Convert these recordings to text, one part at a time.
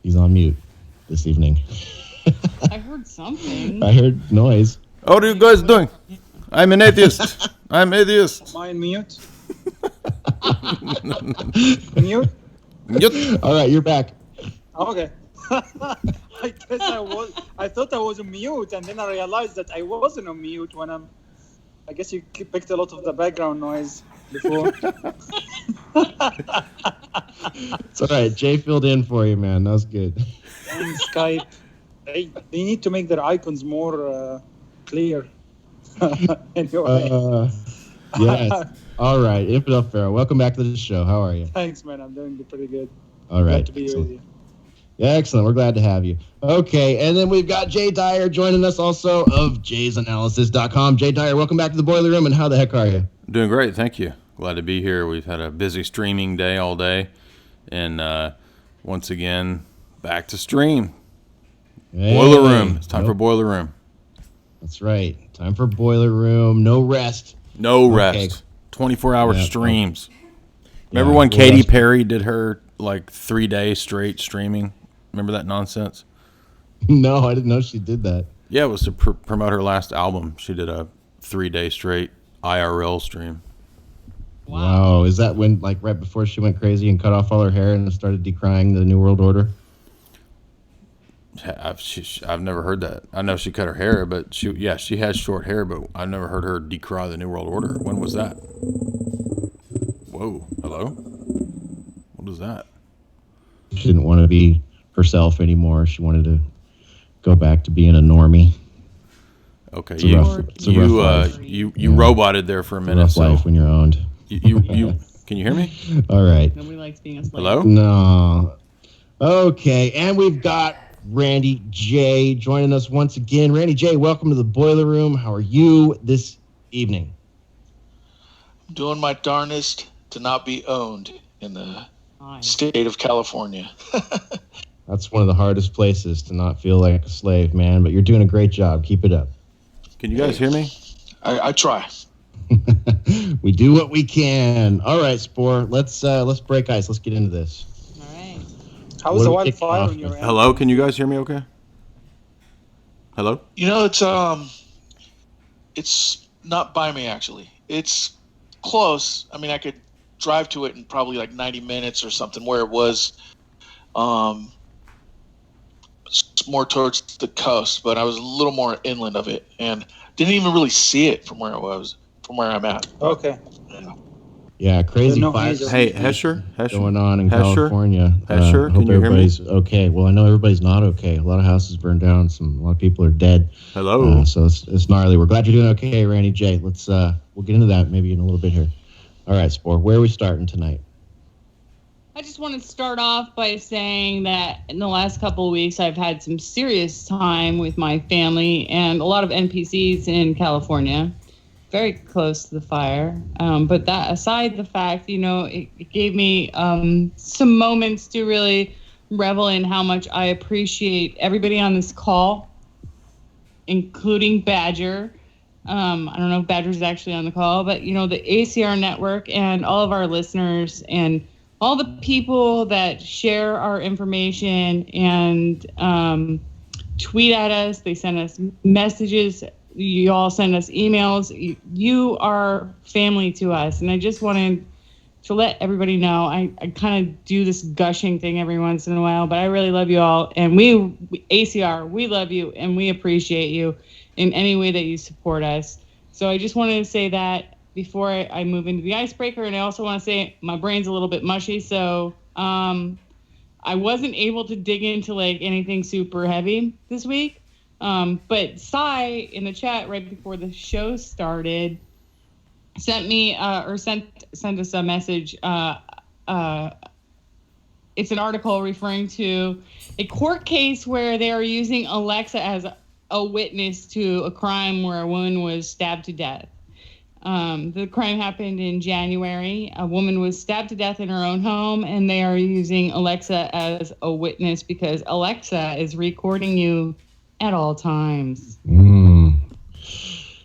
He's on mute this evening. I heard something. I heard noise. How are you guys doing? I'm an atheist. I'm atheist. Am I on mute? Mute? Mute. All right, you're back. Okay. I guess I thought I was on mute, and then I realized that I wasn't on mute when I guess you picked a lot of the background noise before. It's all right. Jay filled in for you, man. That was good. And Skype. They need to make their icons more clear. Anyway. Yes. All right. Infidel Pharaoh, welcome back to the show. How are you? Thanks, man. I'm doing pretty good. All right. Glad to be with you. Yeah, excellent. We're glad to have you. Okay, and then we've got Jay Dyer joining us also of jaysanalysis.com. Jay Dyer, welcome back to the Boiler Room, and how the heck are you? Doing great, thank you. Glad to be here. We've had a busy streaming day all day, and once again, back to stream. Hey. Boiler Room. It's time for Boiler Room. That's right. Time for Boiler Room. No rest. No rest. 24-hour streams. Remember when we'll Katy rest. Perry did her 3 days straight streaming? Remember that nonsense? No, I didn't know she did that. Yeah, it was to promote her last album. She did a 3-day straight IRL stream. Wow. Is that when, right before she went crazy and cut off all her hair and started decrying the New World Order? I've never heard that. I know she cut her hair, but she has short hair, but I've never heard her decry the New World Order. When was that? Whoa, hello? What is that? She didn't want to be herself anymore. She wanted to go back to being a normie. Okay, It's a rough life. you roboted there for a minute. Rough life when you're owned. You can you hear me? All right. Nobody likes being a slave. Hello? No. Okay, and we've got Randy J joining us once again. Randy J, welcome to the Boiler Room. How are you this evening? I'm doing my darnest to not be owned in the state of California. That's one of the hardest places to not feel like a slave, man, but you're doing a great job. Keep it up. Can you guys hear me? I try. We do what we can. All right, Spore, let's break ice. Let's get into this. All right. How was What the are we kicking wildfire off on your with? end? Hello, can you guys hear me okay? Hello? It's not by me actually. It's close. I mean, I could drive to it in probably 90 minutes or something, where it was more towards the coast, but I was a little more inland of it and didn't even really see it from where I'm at. Okay. Yeah, crazy No, fires Hey, Hesher? going on in Hesher? California. Hesher, hope can you hear me? everybody's okay. Well, I know everybody's not okay. A lot of houses burned down. A lot of people are dead. Hello? So it's gnarly. We're glad you're doing okay, Randy J. We'll get into that maybe in a little bit here. All right, Spore, where are we starting tonight? I just want to start off by saying that in the last couple of weeks, I've had some serious time with my family and a lot of NPCs in California, very close to the fire. But that aside, the fact, it gave me some moments to really revel in how much I appreciate everybody on this call, including Badger. I don't know if Badger's actually on the call, but, the ACR network and all of our listeners and all the people that share our information and tweet at us. They send us messages. You all send us emails. You are family to us. And I just wanted to let everybody know, I kind of do this gushing thing every once in a while, but I really love you all. And we ACR, we love you and we appreciate you in any way that you support us. So I just wanted to say that before I move into the icebreaker. And I also want to say my brain's a little bit mushy, so I wasn't able to dig into anything super heavy this week. But Cy in the chat right before the show started sent me sent us a message. It's an article referring to a court case where they are using Alexa as a witness to a crime where a woman was stabbed to death. The crime happened in January. A woman was stabbed to death in her own home, and they are using Alexa as a witness because Alexa is recording you at all times.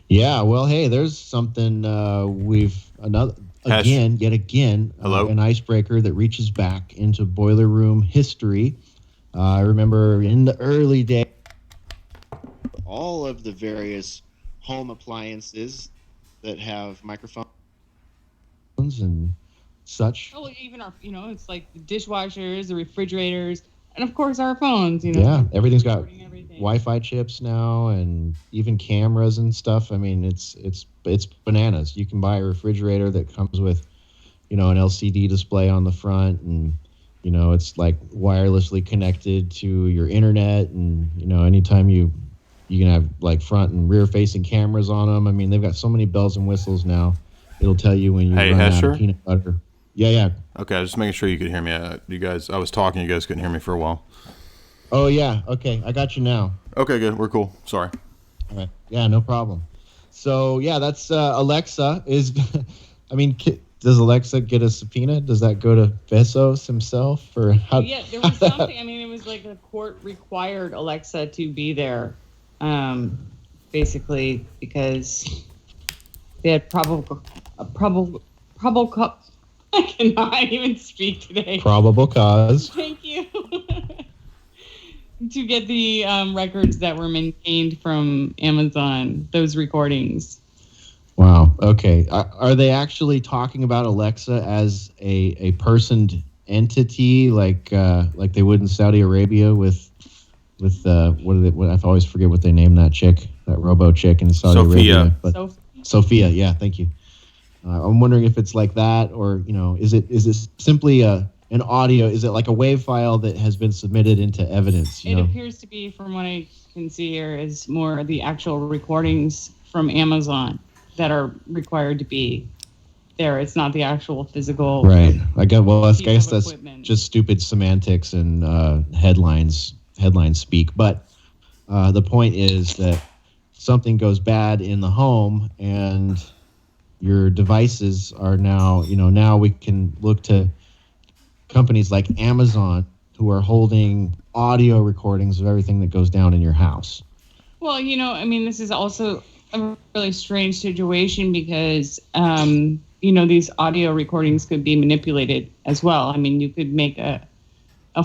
Yeah, well, hey, there's something yet again, Hello? an icebreaker that reaches back into Boiler Room history. I remember in the early days, all of the various home appliances that have microphones and such. Oh, even our, it's like the dishwashers, the refrigerators, and of course our phones. Yeah, everything's got everything. Wi-Fi chips now, and even cameras and stuff. I mean, it's bananas. You can buy a refrigerator that comes with, an LCD display on the front, and it's like wirelessly connected to your internet, and anytime you can have like front and rear facing cameras on them. I mean, they've got so many bells and whistles now. It'll tell you when you Hey, run out Hesher? of peanut butter. Yeah. Okay, I was just making sure you could hear me. You guys, I was talking. You guys couldn't hear me for a while. Oh yeah. Okay, I got you now. Okay, good. We're cool. Sorry. All right. Yeah, no problem. So yeah, that's Alexa is. I mean, does Alexa get a subpoena? Does that go to Bezos himself, or how? Yeah, there was something. I mean, it was like the court required Alexa to be there, basically because they had probable. I cannot even speak today. Probable cause. Thank you. To get the records that were maintained from Amazon, those recordings. Wow. Okay. Are they actually talking about Alexa as a personed entity, like they would in Saudi Arabia with I always forget what they name that chick, that robo chick in Saudi Arabia. But Sophia. Yeah. Thank you. I'm wondering if it's like that, or is it simply an audio? Is it like a WAV file that has been submitted into evidence? It appears to be, from what I can see here, is more the actual recordings from Amazon that are required to be there. It's not the actual physical. Right. I guess that's equipment. Just stupid semantics and headline speak. But the point is that something goes bad in the home, and your devices are now, now we can look to companies like Amazon who are holding audio recordings of everything that goes down in your house. Well, I mean, this is also a really strange situation because, these audio recordings could be manipulated as well. I mean, you could make a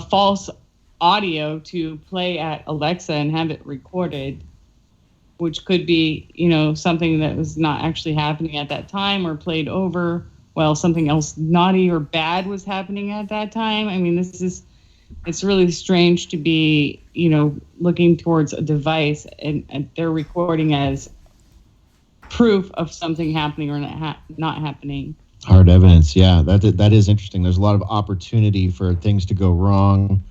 false audio to play at Alexa and have it recorded, which could be, something that was not actually happening at that time, or played over while something else naughty or bad was happening at that time. I mean, it's really strange to be, looking towards a device and they're recording as proof of something happening or not happening. Hard evidence. Yeah, that is interesting. There's a lot of opportunity for things to go wrong,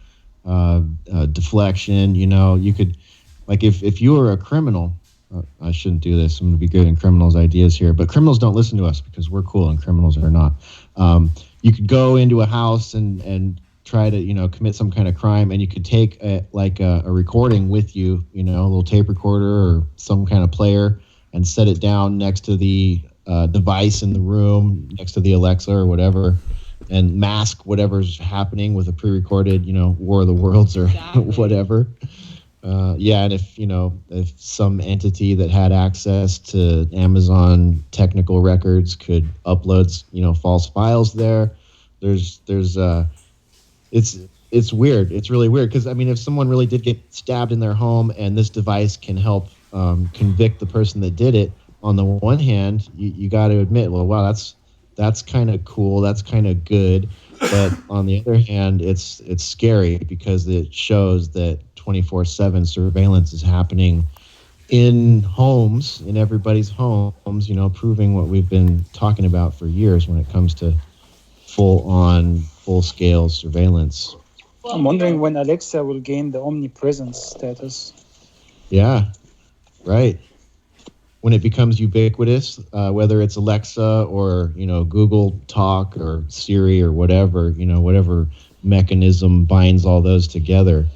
deflection. You could, like, if you were a criminal, I shouldn't do this. I'm going to be good in criminals' ideas here, but criminals don't listen to us because we're cool and criminals are not. You could go into a house and try to, commit some kind of crime, and you could take a recording with you, a little tape recorder or some kind of player, and set it down next to the device in the room, next to the Alexa or whatever, and mask whatever's happening with a pre-recorded, War of the Worlds or Exactly. whatever. And if some entity that had access to Amazon technical records could upload, false files there, it's weird. It's really weird because, I mean, if someone really did get stabbed in their home and this device can help convict the person that did it, on the one hand, you got to admit, well, wow, that's kind of cool. That's kind of good. But on the other hand, it's scary because it shows that 24/7 surveillance is happening in homes, in everybody's homes, proving what we've been talking about for years when it comes to full-scale surveillance. I'm wondering when Alexa will gain the omnipresence status. Yeah, right. When it becomes ubiquitous, whether it's Alexa or, Google Talk or Siri or whatever, whatever mechanism binds all those together.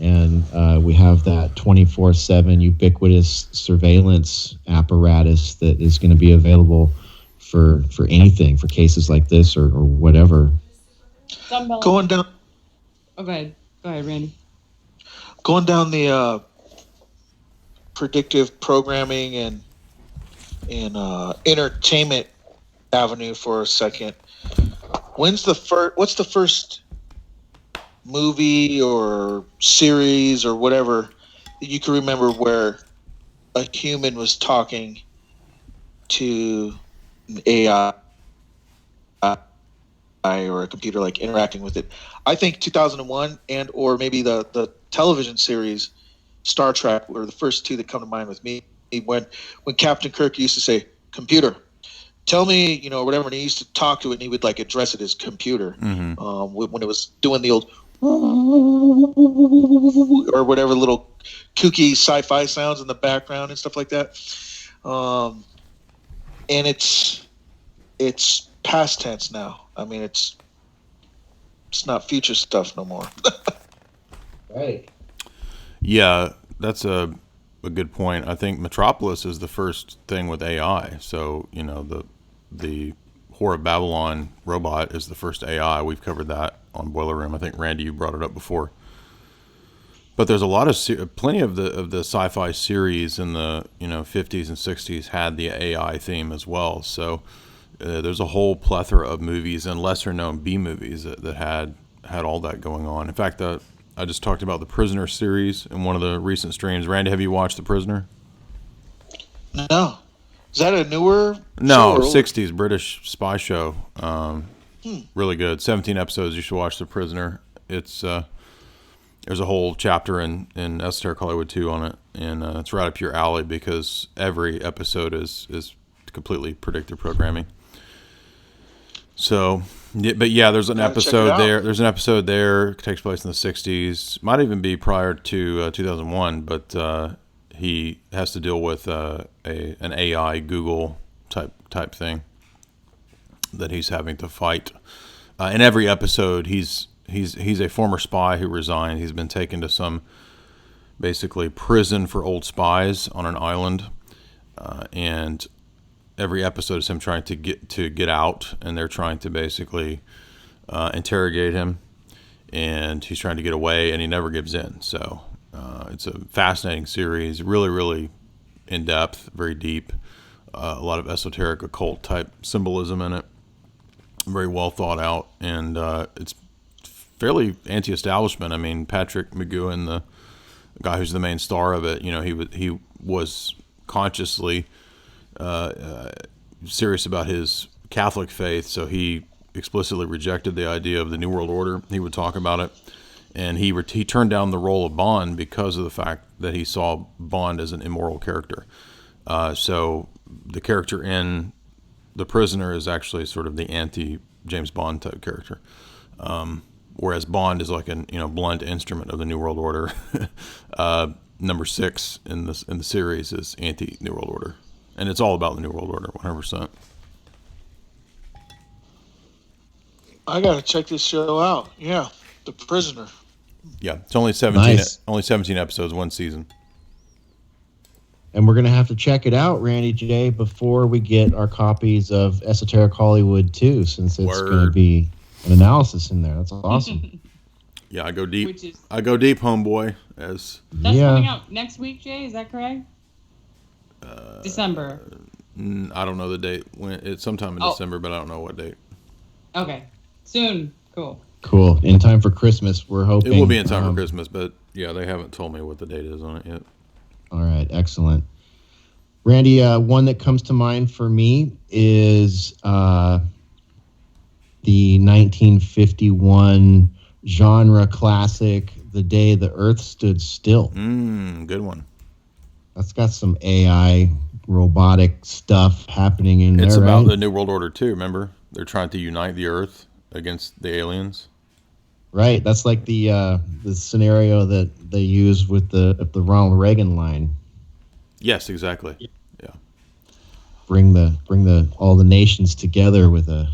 And we have that 24/7 ubiquitous surveillance apparatus that is going to be available for anything, for cases like this or whatever. Going down. Oh, go ahead, Randy. Going down the predictive programming and entertainment avenue for a second. What's the first movie or series or whatever that you can remember where a human was talking to an AI or a computer, like interacting with it? I think 2001 and or maybe the television series Star Trek were the first two that come to mind with me. When Captain Kirk used to say, "Computer, tell me," whatever, and he used to talk to it, and he would like address it as computer. When it was doing the old or whatever little kooky sci-fi sounds in the background and stuff like that. And it's past tense now. I mean, it's not future stuff no more. Right. Yeah, that's a good point. I think Metropolis is the first thing with AI. So, the Whore of Babylon robot is the first AI. We've covered that on Boiler Room. I think, Randy, you brought it up before. But there's a lot of plenty of the sci-fi series in the 50s and 60s had the AI theme as well. So there's a whole plethora of movies and lesser known B movies that had all that going on. In fact, I just talked about the Prisoner series in one of the recent streams. Randy, have you watched The Prisoner? No. Is that a newer No, show? 60s British spy show. Really good. 17 episodes. You should watch The Prisoner. It's there's a whole chapter in Esoteric Hollywood 2 on it, and it's right up your alley because every episode is completely predictive programming. So, but yeah, there's an episode there. There's an episode there. It takes place in the 60s. Might even be prior to 2001, but he has to deal with an AI Google type thing that he's having to fight. In every episode, he's a former spy who resigned. He's been taken to some basically prison for old spies on an island, and every episode is him trying to get out, and they're trying to basically interrogate him, and he's trying to get away, and he never gives in. So it's a fascinating series, really, really in depth, very deep, a lot of esoteric occult type symbolism in it, very well thought out, and it's fairly anti-establishment. I mean, Patrick McGowan, the guy who's the main star of it, he was consciously serious about his Catholic faith, so he explicitly rejected the idea of the New World Order. He would talk about it, and he turned down the role of Bond because of the fact that he saw Bond as an immoral character. So the character in The Prisoner is actually sort of the anti-James Bond type character. Whereas Bond is like an blunt instrument of the New World Order. Number 6 in the series is anti-New World Order, and it's all about the New World Order, 100%. I gotta check this show out. Yeah, The Prisoner. Yeah, it's only 17. Nice. Only 17 episodes, one season. And we're going to have to check it out, Randy J, before we get our copies of Esoteric Hollywood 2, since it's going to be an analysis in there. That's awesome. Yeah, I go deep. I go deep, homeboy. That's coming out next week, Jay. Is that correct? December. I don't know the date. It's sometime in December, but I don't know what date. Okay, soon. Cool. In time for Christmas, we're hoping. It will be in time for Christmas, but yeah, they haven't told me what the date is on it yet. All right, excellent. Randy, one that comes to mind for me is the 1951 genre classic, The Day the Earth Stood Still. Good one. That's got some AI robotic stuff happening in there. It's about right? the New World Order too. Remember, they're trying to unite the Earth against the aliens. Right. That's like the scenario that they use with the Ronald Reagan line. Yes, exactly. Yeah. Bring all the nations together with an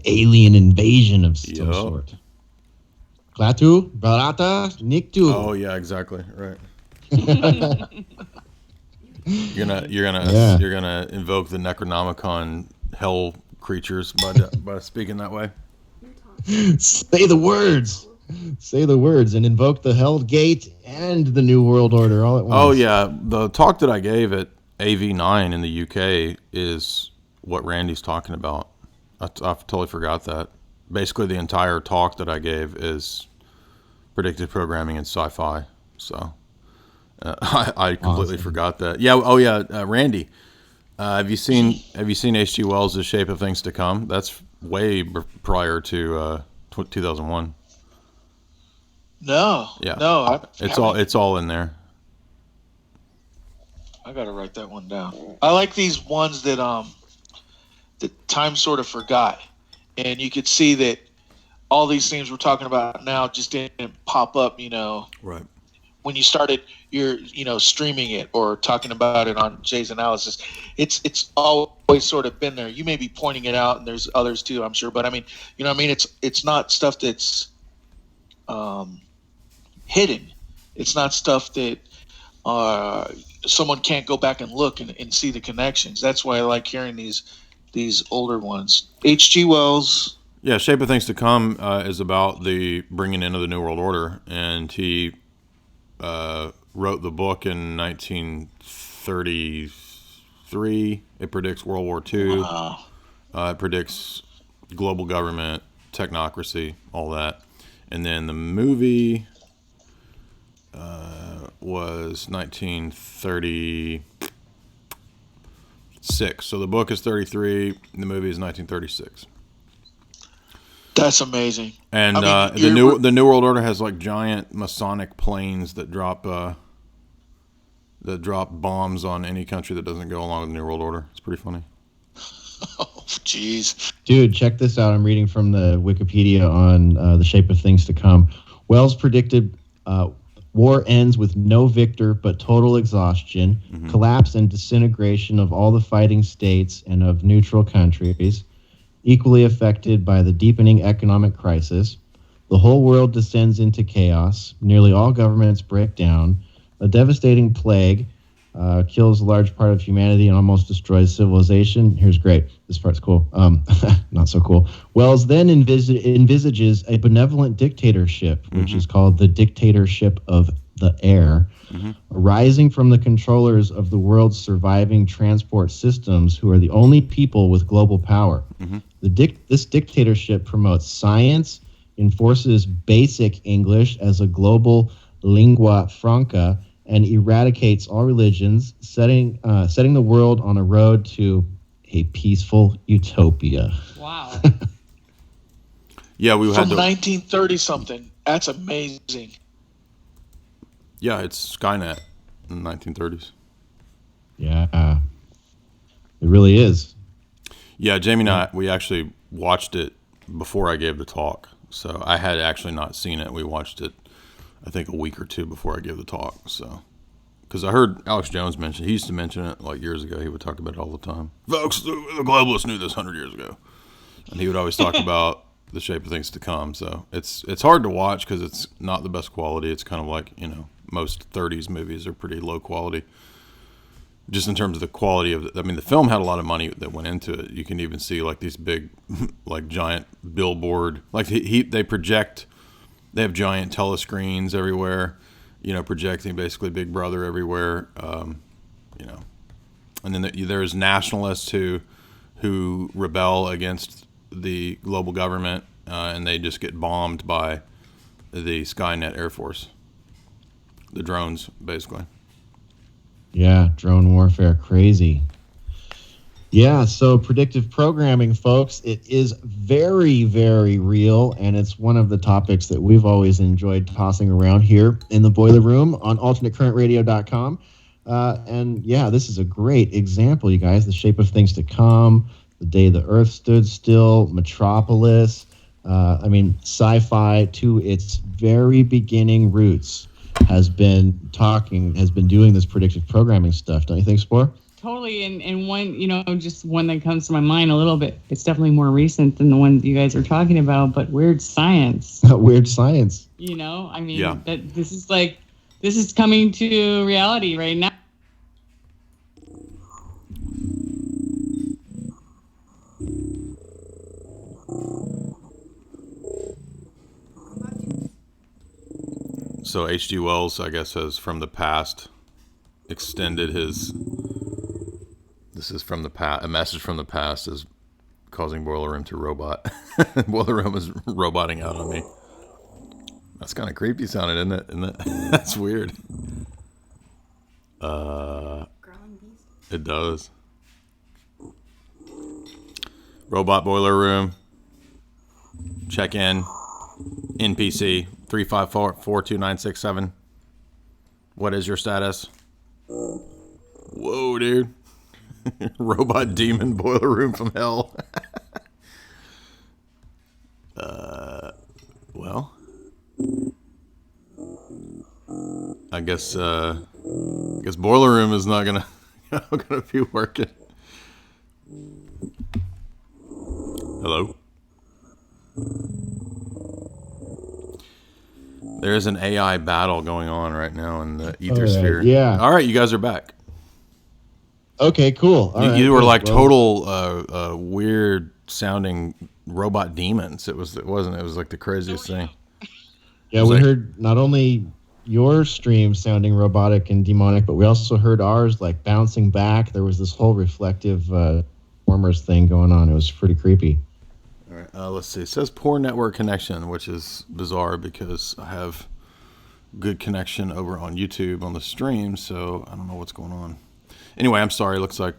alien invasion of some sort. Klaatu, Barata, Niktu. Oh yeah, exactly. Right. You're gonna invoke the Necronomicon hell creatures by speaking that way. Say the words, and invoke the Hell Gate and the New World Order all at once. Oh yeah, the talk that I gave at AV9 in the UK is what Randy's talking about. I totally forgot that. Basically, the entire talk that I gave is predictive programming and sci-fi. So I completely forgot that. Yeah. Oh yeah. Randy, have you seen H.G. Wells' Shape of Things to Come? That's way prior to 2001. No. Yeah. No. It's all in there. I gotta write that one down. I like these ones that time sort of forgot, and you could see that all these things we're talking about now just didn't pop up. Right. When you started streaming it or talking about it on Jay's analysis, it's always sort of been there. You may be pointing it out, and there's others too, I'm sure. But I mean, it's not stuff that's hidden. It's not stuff that someone can't go back and look and see the connections. That's why I like hearing these older ones. H.G. Wells. Yeah, Shape of Things to Come is about the bringing in of the New World Order, and he wrote the book in 1933. It predicts World War II. Wow. It predicts global government, technocracy, all that. And then the movie was 1936. So the book is 33, and the movie is 1936. That's amazing. And the New World Order has like giant Masonic planes that drop bombs on any country that doesn't go along with the New World Order. It's pretty funny. Oh, jeez. Dude, check this out. I'm reading from the Wikipedia on The Shape of Things to Come. Wells predicted war ends with no victor but total exhaustion, collapse and disintegration of all the fighting states and of neutral countries, equally affected by the deepening economic crisis. The whole world descends into chaos. Nearly all governments break down. A devastating plague kills a large part of humanity and almost destroys civilization. Here's great. This part's cool. Not so cool. Wells then envisages a benevolent dictatorship, which is called the dictatorship of the air, arising from the controllers of the world's surviving transport systems, who are the only people with global power. This dictatorship promotes science, enforces basic English as a global lingua franca, and eradicates all religions, setting the world on a road to a peaceful utopia. Wow. Yeah, we had from 1930 something. That's amazing. Yeah, it's Skynet in the 1930s. Yeah, it really is. Yeah, Jamie and I, we actually watched it before I gave the talk. So I had actually not seen it. We watched it, I think, a week or two before I gave the talk. So, because I heard Alex Jones mention, he used to mention it like years ago. He would talk about it all the time. Folks, the globalists knew this 100 years ago, and he would always talk about the shape of things to come. So it's hard to watch because it's not the best quality. It's kind of like, most 30s movies are pretty low quality. Just in terms of the quality of the film had a lot of money that went into it. You can even see like these big, like giant billboard, like they project. They have giant telescreens everywhere, projecting basically Big Brother everywhere, And then there's nationalists who rebel against the global government, and they just get bombed by the Skynet Air Force, the drones, basically. Yeah, drone warfare, crazy. Yeah, so predictive programming, folks, it is very, very real, and it's one of the topics that we've always enjoyed tossing around here in the Boiler Room on alternatecurrentradio.com. And yeah, this is a great example, you guys. The Shape of Things to Come, The Day the Earth Stood Still, Metropolis. Sci-fi to its very beginning roots has been doing this predictive programming stuff. Don't you think, Spore? Totally, and one, just one that comes to my mind a little bit. It's definitely more recent than the one you guys are talking about, but weird science. Weird science. Yeah. That this is coming to reality right now. So H.G. Wells, I guess, has from the past extended his. This is from the past. A message from the past is causing Boiler Room to robot. Boiler Room is roboting out on me. That's kind of creepy sounding, isn't it? Isn't it? That's weird. It does. Robot boiler room. Check in. NPC 354-42967. What is your status? Whoa, dude. Robot demon boiler room from hell. Well, I guess boiler room is not gonna be working. Hello. There's an AI battle going on right now in the ethersphere. Yeah. All right, you guys are back. Okay, cool. You were like total weird sounding robot demons. It wasn't. It was like the craziest thing. Yeah, we heard not only your stream sounding robotic and demonic, but we also heard ours like bouncing back. There was this whole reflective formers thing going on. It was pretty creepy. All right, let's see. It says poor network connection, which is bizarre because I have good connection over on YouTube on the stream, so I don't know what's going on. Anyway, I'm sorry. It looks like,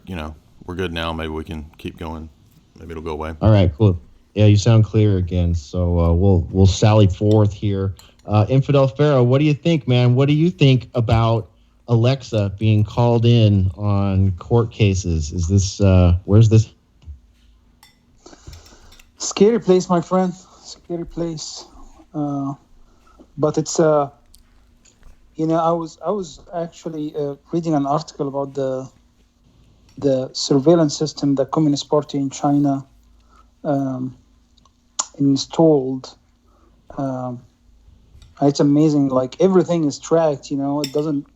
we're good now. Maybe we can keep going. Maybe it'll go away. All right, cool. Yeah, you sound clear again, so we'll sally forth here. Infidel Pharaoh, what do you think, man? What do you think about Alexa being called in on court cases? Is this where's this? Scary place, my friend. Scary place. But it's I was actually reading an article about the surveillance system the Communist Party in China installed. It's amazing. Like everything is tracked. It doesn't.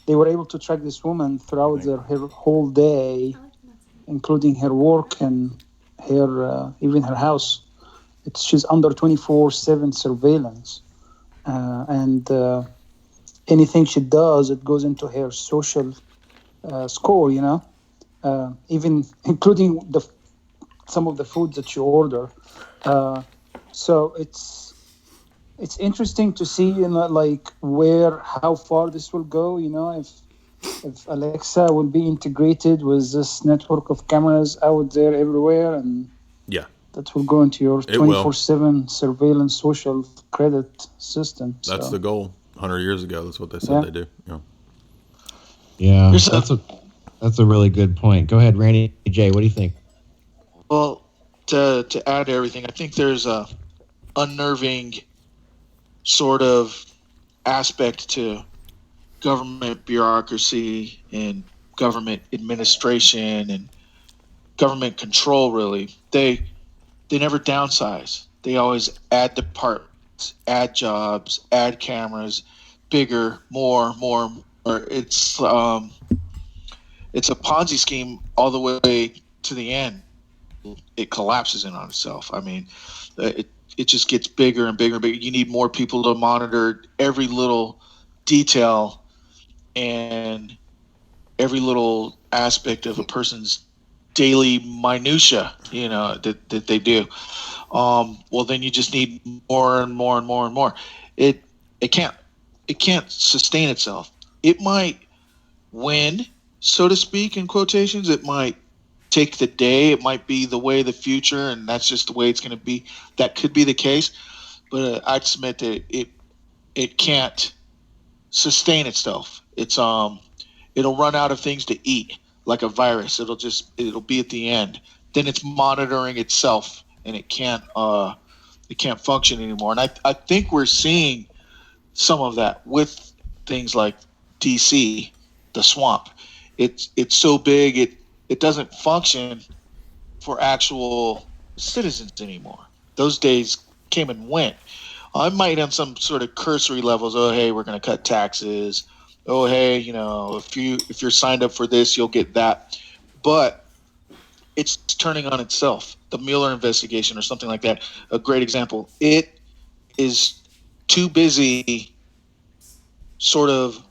They were able to track this woman throughout her whole day, including her work and her even her house. She's under 24/7 surveillance, and anything she does, it goes into her social score. Even including some of the foods that you order. So it's interesting to see, how far this will go. If Alexa will be integrated with this network of cameras out there everywhere, and that will go into your 24/7 surveillance social credit system. That's the goal. 100 years ago, that's what they said they do. Yeah, that's a really good point. Go ahead, Randy J. What do you think? Well, to add to everything, I think there's a unnerving sort of aspect to government bureaucracy and government administration and government control. Really, they never downsize. They always add departments, add jobs, add cameras, bigger, more. It's a Ponzi scheme all the way to the end. It collapses in on itself. I mean, it just gets bigger and bigger and bigger. You need more people to monitor every little detail and every little aspect of a person's daily minutia, that they do. Well, then you just need more and more and more and more. It can't sustain itself. It might win, so to speak, in quotations. It might take the day. It might be the way of the future, and that's just the way it's going to be. That could be the case, but I'd submit that it can't sustain itself. It'll run out of things to eat, like a virus. It'll be at the end. Then it's monitoring itself, and it can't function anymore. And I think we're seeing some of that with things like DC, the swamp. It's so big it doesn't function for actual citizens anymore. Those days came and went. I might have some sort of cursory levels. Oh, hey, we're going to cut taxes. Oh, hey, if you're signed up for this, you'll get that. But it's turning on itself. The Mueller investigation or something like that, a great example. It is too busy sort of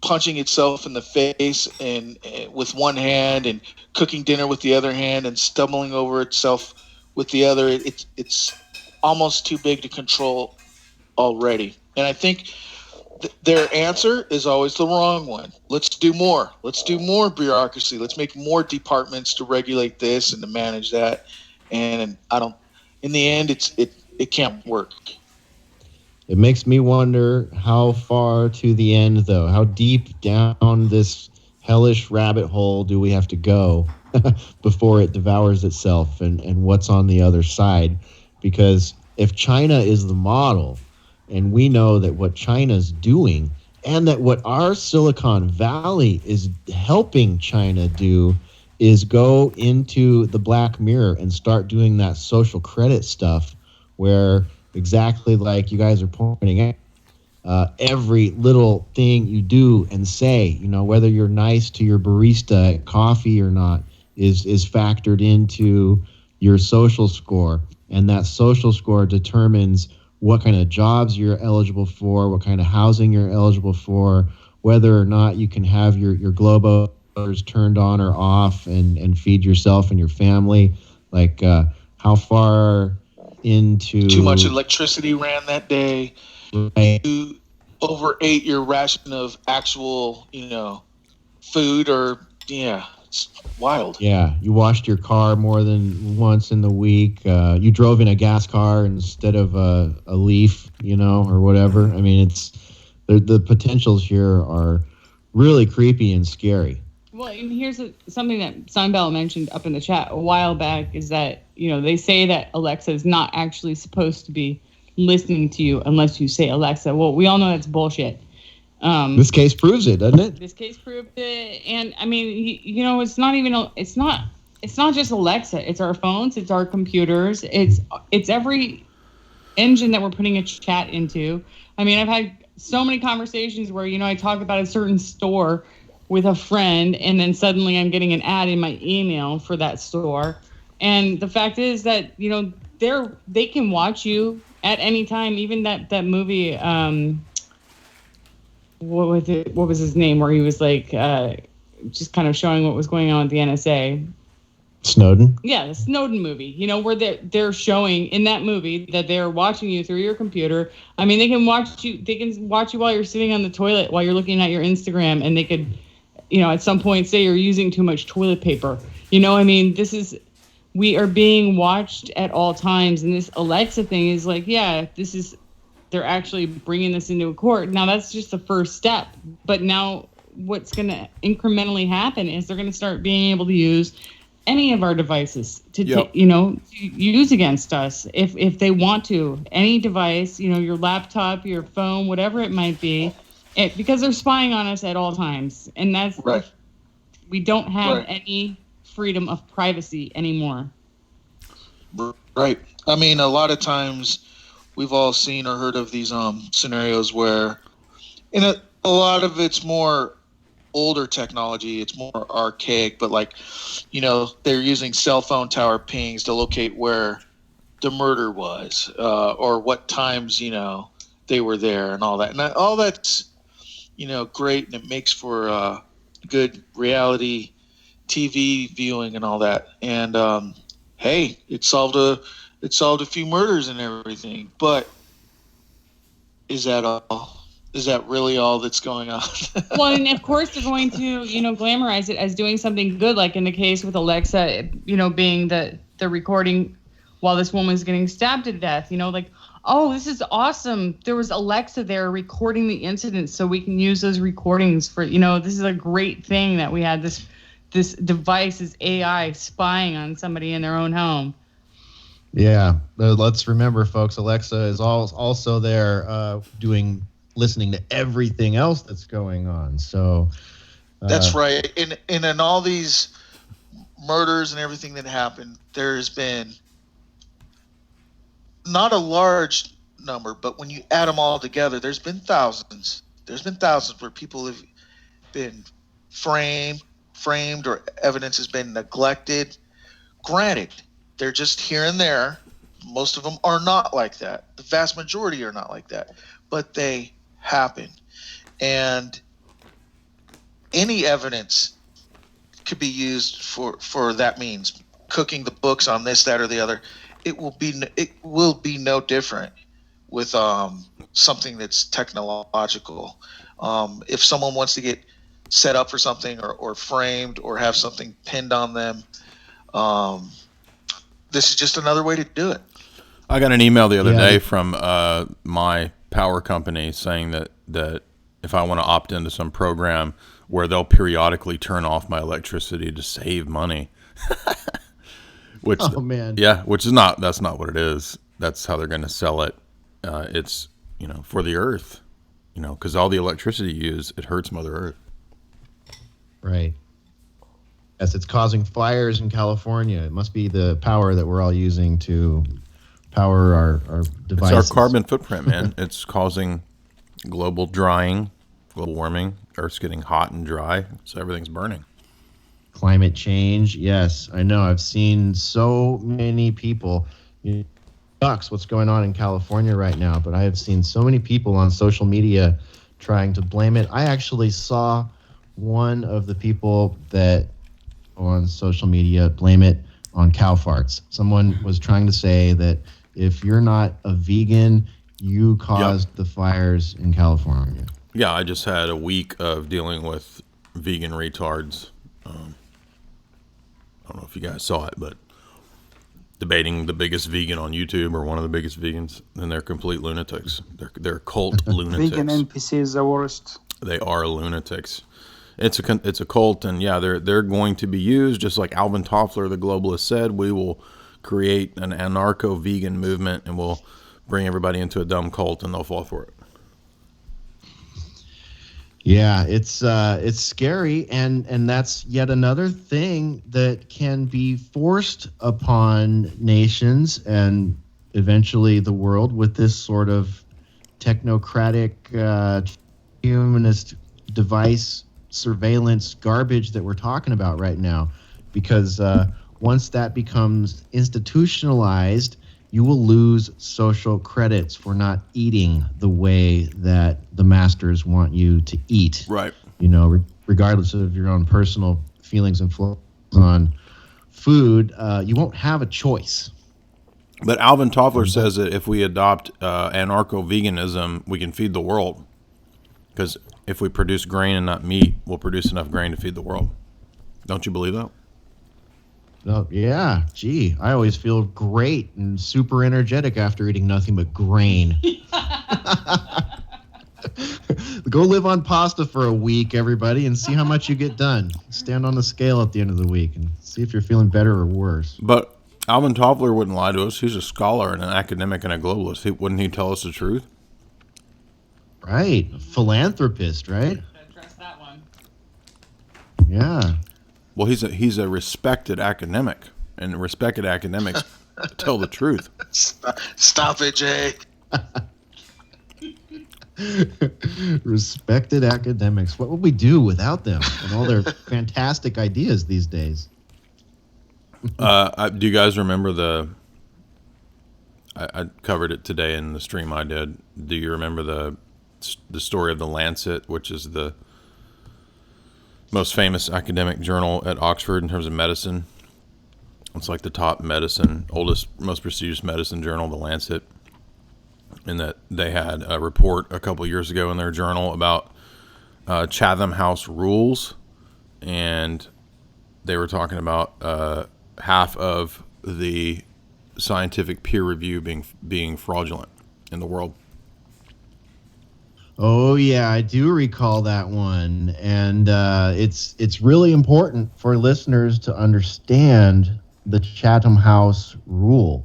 punching itself in the face and with one hand and cooking dinner with the other hand and stumbling over itself with the other. It's almost too big to control already. And I think their answer is always the wrong one. Let's do more. Let's do more bureaucracy. Let's make more departments to regulate this and to manage that. And in the end, it can't work. It makes me wonder how far to the end, though. How deep down this hellish rabbit hole do we have to go before it devours itself, and what's on the other side? Because if China is the model, and we know that what China's doing, and that what our Silicon Valley is helping China do, is go into the black mirror and start doing that social credit stuff where, exactly like you guys are pointing out, every little thing you do and say, whether you're nice to your barista at coffee or not, is factored into your social score. And that social score determines what kind of jobs you're eligible for, what kind of housing you're eligible for, whether or not you can have your Globo turned on or off and feed yourself and your family. Like how far into... Too much electricity ran that day. Right. You overate your ration of actual, food, or it's wild. Yeah, you washed your car more than once in the week. You drove in a gas car instead of a Leaf, or whatever. I mean, the potentials here are really creepy and scary. Well, and here's something that Sunbelt mentioned up in the chat a while back, is that, they say that Alexa is not actually supposed to be listening to you unless you say Alexa. Well, we all know that's bullshit. This case proves it, doesn't it? This case proved it. And I mean, it's not just Alexa. It's our phones. It's our computers. It's every engine that we're putting a chat into. I mean, I've had so many conversations where, I talk about a certain store with a friend, and then suddenly I'm getting an ad in my email for that store. And the fact is that, they can watch you at any time. Even that movie, what was his name, where he was like just kind of showing what was going on with the NSA. Snowden? Yeah, the Snowden movie, where they're showing in that movie that they're watching you through your computer. I mean, they can watch you while you're sitting on the toilet, while you're looking at your Instagram, and they could, at some point say you're using too much toilet paper. I mean, we are being watched at all times, and this Alexa thing is like, they're actually bringing this into a court. Now, that's just the first step. But now what's going to incrementally happen is they're going to start being able to use any of our devices to use against us if they want to. Any device, your laptop, your phone, whatever it might be, because they're spying on us at all times. And that's right. We don't have any freedom of privacy anymore. Right. I mean, a lot of times we've all seen or heard of these scenarios where, a lot of it's more older technology, it's more archaic, but they're using cell phone tower pings to locate where the murder was, or what times they were there, and all that. And all that's great, and it makes for good reality TV viewing and all that. And hey, it solved a few murders and everything. But is that all? Is that really all that's going on? Well, and of course they're going to, glamorize it as doing something good, like in the case with Alexa, being the recording while this woman was getting stabbed to death. Oh, this is awesome. There was Alexa there recording the incident, so we can use those recordings for, this is a great thing that we had this device, this AI spying on somebody in their own home. Yeah, let's remember, folks, Alexa is also there listening to everything else that's going on. So that's right. And in all these murders and everything that happened, there's been not a large number, but when you add them all together, there's been thousands. There's been thousands where people have been framed, or evidence has been neglected. Granted, they're just here and there. Most of them are not like that. The vast majority are not like that, but they happen. And any evidence could be used for that means. Cooking the books on this, that, or the other. It will be no different with something that's technological. If someone wants to get set up for something or framed or have something pinned on them, this is just another way to do it. I got an email the other day from my power company saying that if I want to opt into some program where they'll periodically turn off my electricity to save money. Which, which is not, that's not what it is. That's how they're going to sell it. It's, for the earth, because all the electricity you use, it hurts Mother Earth. Right. Yes, it's causing fires in California. It must be the power that we're all using to power our devices. It's our carbon footprint, man. It's causing global drying, global warming. Earth's getting hot and dry, so everything's burning. Climate change, yes, I know. I've seen so many people. It sucks what's going on in California right now, but I have seen so many people on social media trying to blame it. I actually saw one of the people that on social media blame it on cow farts. Someone was trying to say that if you're not a vegan, you caused the fires in California. Yeah, I just had a week of dealing with vegan retards. I don't know if you guys saw it, but debating the biggest vegan on YouTube or one of the biggest vegans, and they're complete lunatics. They're cult lunatics. Vegan NPC is the worst. They are lunatics. It's a cult, and they're going to be used just like Alvin Toffler, the globalist, said. We will create an anarcho-vegan movement, and we'll bring everybody into a dumb cult, and they'll fall for it. Yeah, it's scary, and that's yet another thing that can be forced upon nations and eventually the world with this sort of technocratic, humanist device surveillance garbage that we're talking about right now. Because once that becomes institutionalized, you will lose social credits for not eating the way that the masters want you to eat. Right. Regardless of your own personal feelings and feelings on food, you won't have a choice. But Alvin Toffler says that if we adopt anarcho-veganism, we can feed the world. Because if we produce grain and not meat, we'll produce enough grain to feed the world. Don't you believe that? Oh, yeah. Gee, I always feel great and super energetic after eating nothing but grain. Go live on pasta for a week, everybody, and see how much you get done. Stand on the scale at the end of the week and see if you're feeling better or worse. But Alvin Toffler wouldn't lie to us. He's a scholar and an academic and a globalist. Wouldn't he tell us the truth? Right. Philanthropist, right? Trust that one. Yeah. Well, he's a respected academic, and respected academics tell the truth. Stop it, Jay. Respected academics. What would we do without them and all their fantastic ideas these days? Do you guys remember I covered it today in the stream I did. Do you remember the story of the Lancet, which is the most famous academic journal at Oxford in terms of medicine? It's like the top medicine, oldest, most prestigious medicine journal, the Lancet. And that they had a report a couple years ago in their journal about Chatham House rules, and they were talking about half of the scientific peer review being fraudulent in the world. Oh yeah, I do recall that one, and it's really important for listeners to understand the Chatham House rule.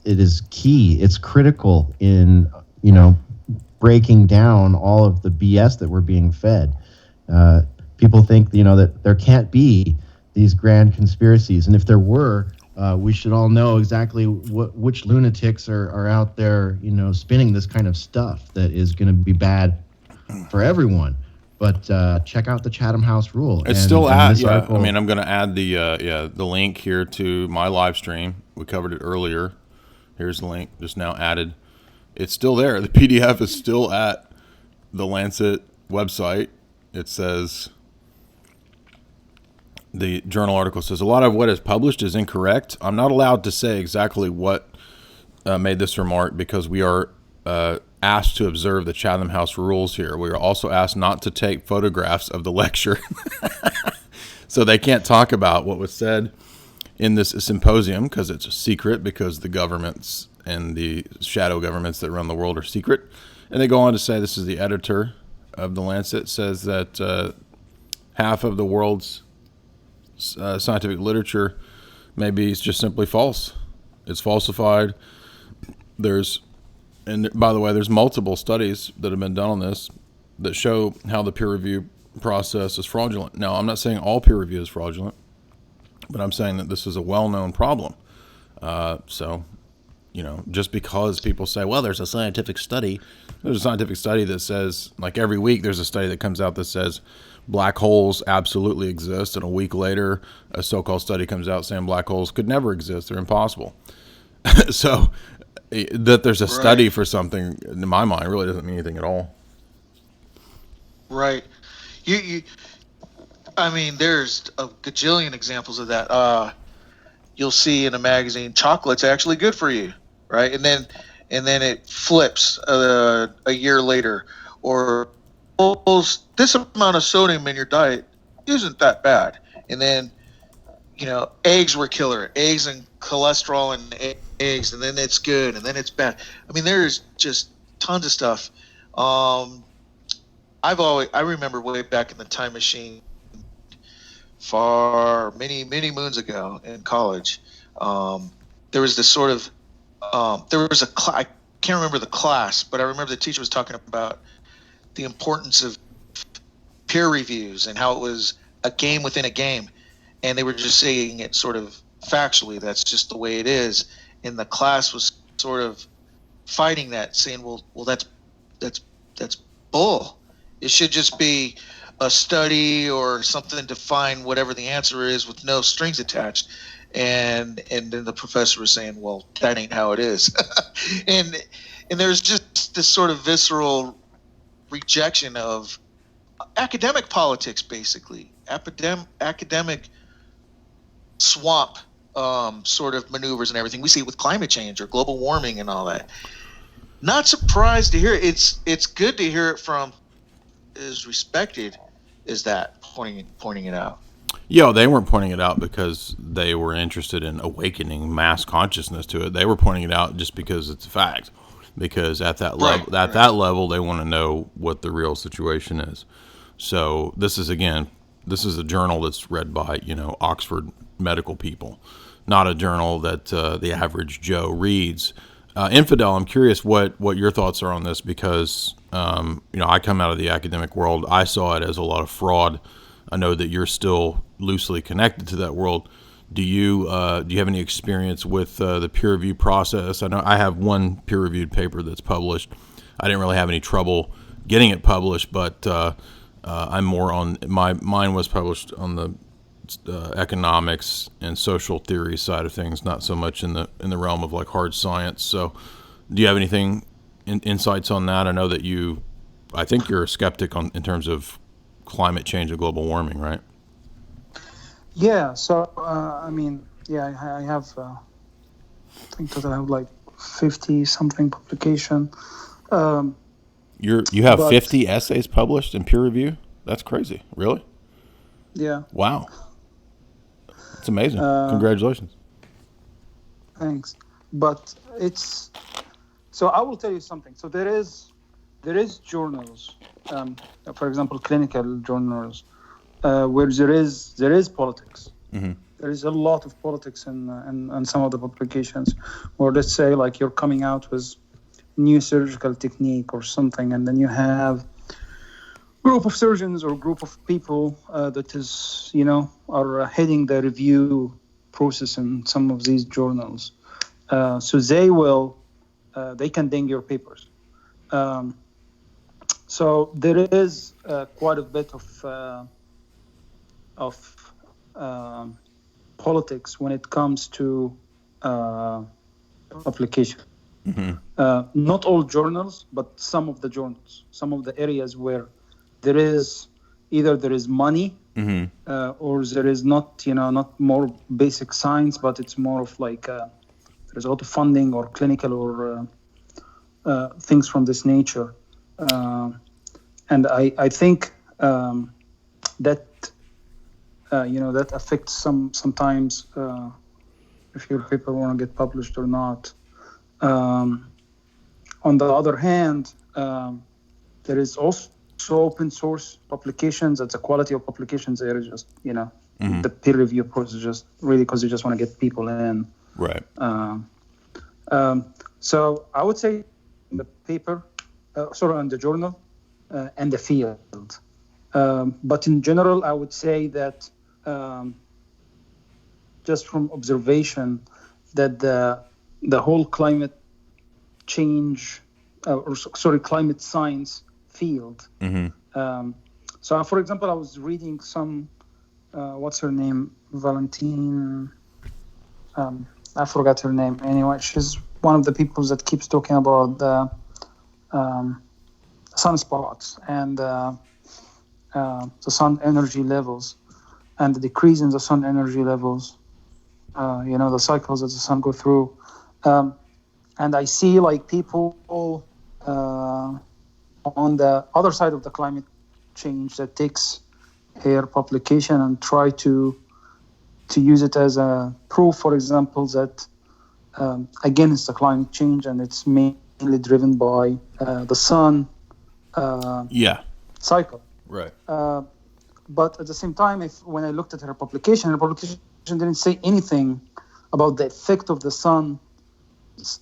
It is key. It's critical in breaking down all of the BS that we're being fed. People think that there can't be these grand conspiracies, and if there were, we should all know exactly which lunatics are out there, spinning this kind of stuff that is going to be bad for everyone. But check out the Chatham House rule. It's still at. Yeah, article, I'm going to add the link here to my live stream. We covered it earlier. Here's the link, just now added. It's still there. The PDF is still at the Lancet website. It says. The journal article says, a lot of what is published is incorrect. I'm not allowed to say exactly what made this remark because we are asked to observe the Chatham House rules here. We are also asked not to take photographs of the lecture. So they can't talk about what was said in this symposium because it's a secret, because the governments and the shadow governments that run the world are secret. And they go on to say, this is the editor of The Lancet, says that half of the world's scientific literature maybe is just simply false. It's falsified. And by the way, there's multiple studies that have been done on this that show how the peer review process is fraudulent. Now, I'm not saying all peer review is fraudulent, but I'm saying that this is a well-known problem. So, just because people say, well, there's a scientific study that says, like every week there's a study that comes out that says black holes absolutely exist, and a week later a so-called study comes out saying black holes could never exist, they're impossible. So that there's a study for something, in my mind, really doesn't mean anything at all. Right. I mean, there's a gajillion examples of that. You'll see in a magazine, chocolate's actually good for you, right? And then it flips a year later, or this amount of sodium in your diet isn't that bad. And then, eggs were killer, eggs and cholesterol and eggs, and then it's good, and then it's bad. I mean, there's just tons of stuff. I remember way back in the time machine, many moons ago in college, there was this sort of, I can't remember the class, but I remember the teacher was talking about the importance of peer reviews and how it was a game within a game. And they were just saying it sort of factually, that's just the way it is. And the class was sort of fighting that, saying, well, that's bull. It should just be a study or something to find whatever the answer is with no strings attached. And then the professor was saying, well, that ain't how it is. and there's just this sort of visceral rejection of academic politics, basically. Academic swamp sort of maneuvers and everything. We see it with climate change or global warming and all that. Not surprised to hear it. It's good to hear it from as respected as that, pointing it out. Yeah, they weren't pointing it out because they were interested in awakening mass consciousness to it. They were pointing it out just because it's a fact. Because at that level, that level, they want to know what the real situation is. So this is a journal that's read by Oxford medical people, not a journal that the average Joe reads. Infidel, I'm curious what your thoughts are on this, because I come out of the academic world. I saw it as a lot of fraud. I know that you're still loosely connected to that world. Do you have any experience with the peer review process? I know I have one peer-reviewed paper that's published. I didn't really have any trouble getting it published, but I'm more on mine was published on the economics and social theory side of things, not so much in the realm of like hard science. So, do you have anything insights on that? I know that I think you're a skeptic in terms of climate change and global warming, right? Yeah. So I have. I think that I have like 50 something publication. You have 50 essays published in peer review? That's crazy. Really? Yeah. Wow. It's amazing. Congratulations. Thanks. But so I will tell you something. So there is journals, for example, clinical journals, where there is politics. Mm-hmm. There is a lot of politics in some of the publications, or let's say like you're coming out with new surgical technique or something, and then you have group of surgeons or group of people that is, are heading the review process in some of these journals. So they can ding your papers. So there is quite a bit of politics when it comes to application. Mm-hmm. Not all journals, but some of the journals, some of the areas where there is money, mm-hmm. Mm-hmm. Or there is not more basic science, but it's more of like There's a lot of funding or clinical or things from this nature. And I think that that affects sometimes if your paper want to get published or not. On the other hand, there is also open source publications. That's the quality of publications there is just the peer review process is just really because you just want to get people in. Right. So I would say the paper, on the journal and the field. But in general, I would say that just from observation, that the whole climate change, climate science field. So, for example, I was reading some, what's her name? Valentine. I forgot her name. Anyway, she's one of the people that keeps talking about the sunspots and the sun energy levels and the decrease in the sun energy levels. The cycles that the sun go through. And I see like people on the other side of the climate change that takes her publication and try to use it as a proof, for example, that again it's the climate change and it's mainly driven by the sun cycle. Right. But at the same time, when I looked at her publication didn't say anything about the effect of the sun.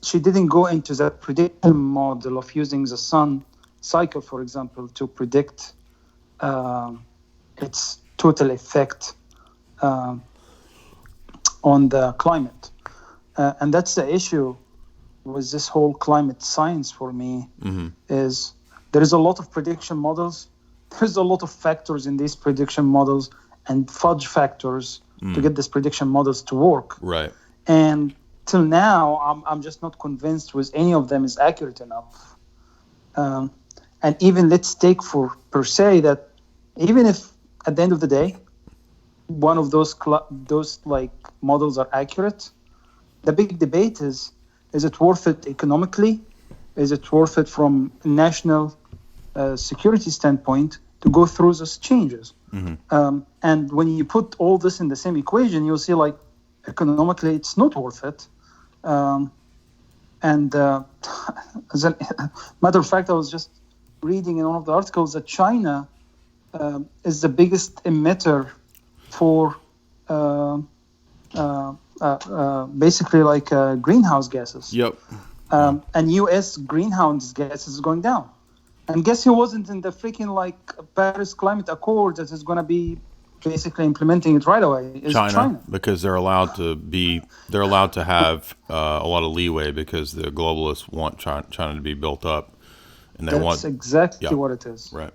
She didn't go into the prediction model of using the sun cycle, for example, to predict its total effect on the climate. And that's the issue with this whole climate science for me, is there is a lot of prediction models. There's a lot of factors in these prediction models and fudge factors to get these prediction models to work. Right. And till now, I'm just not convinced with any of them is accurate enough. And even let's take for per se that even if at the end of the day, one of those like models are accurate, the big debate is it worth it economically? Is it worth it from a national security standpoint to go through those changes? And when you put all this in the same equation, you'll see like economically it's not worth it. And as a matter of fact, I was just reading in one of the articles that China is the biggest emitter for basically like greenhouse gases. Yep. And U.S. greenhouse gases is going down. And guess who wasn't in the freaking like Paris Climate Accord that is going to be basically implementing it right away? Is China. Because they're allowed to have a lot of leeway because the globalists want China to be built up, and that's exactly what it is. Right.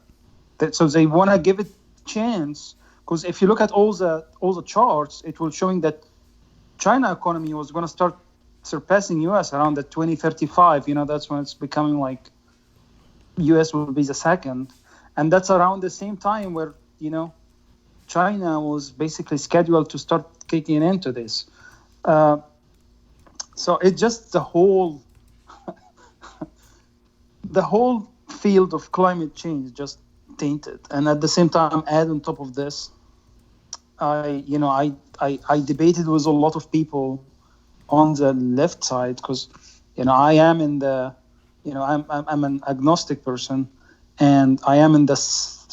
So they want to give it a chance, because if you look at all the charts, it will showing that China economy was going to start surpassing U.S. around the 2035. That's when it's becoming like U.S. will be the second, and that's around the same time where China was basically scheduled to start kicking into this. So it's just the whole field of climate change just tainted. And at the same time, add on top of this, I debated with a lot of people on the left side because I am in the I'm an agnostic person, and I am in this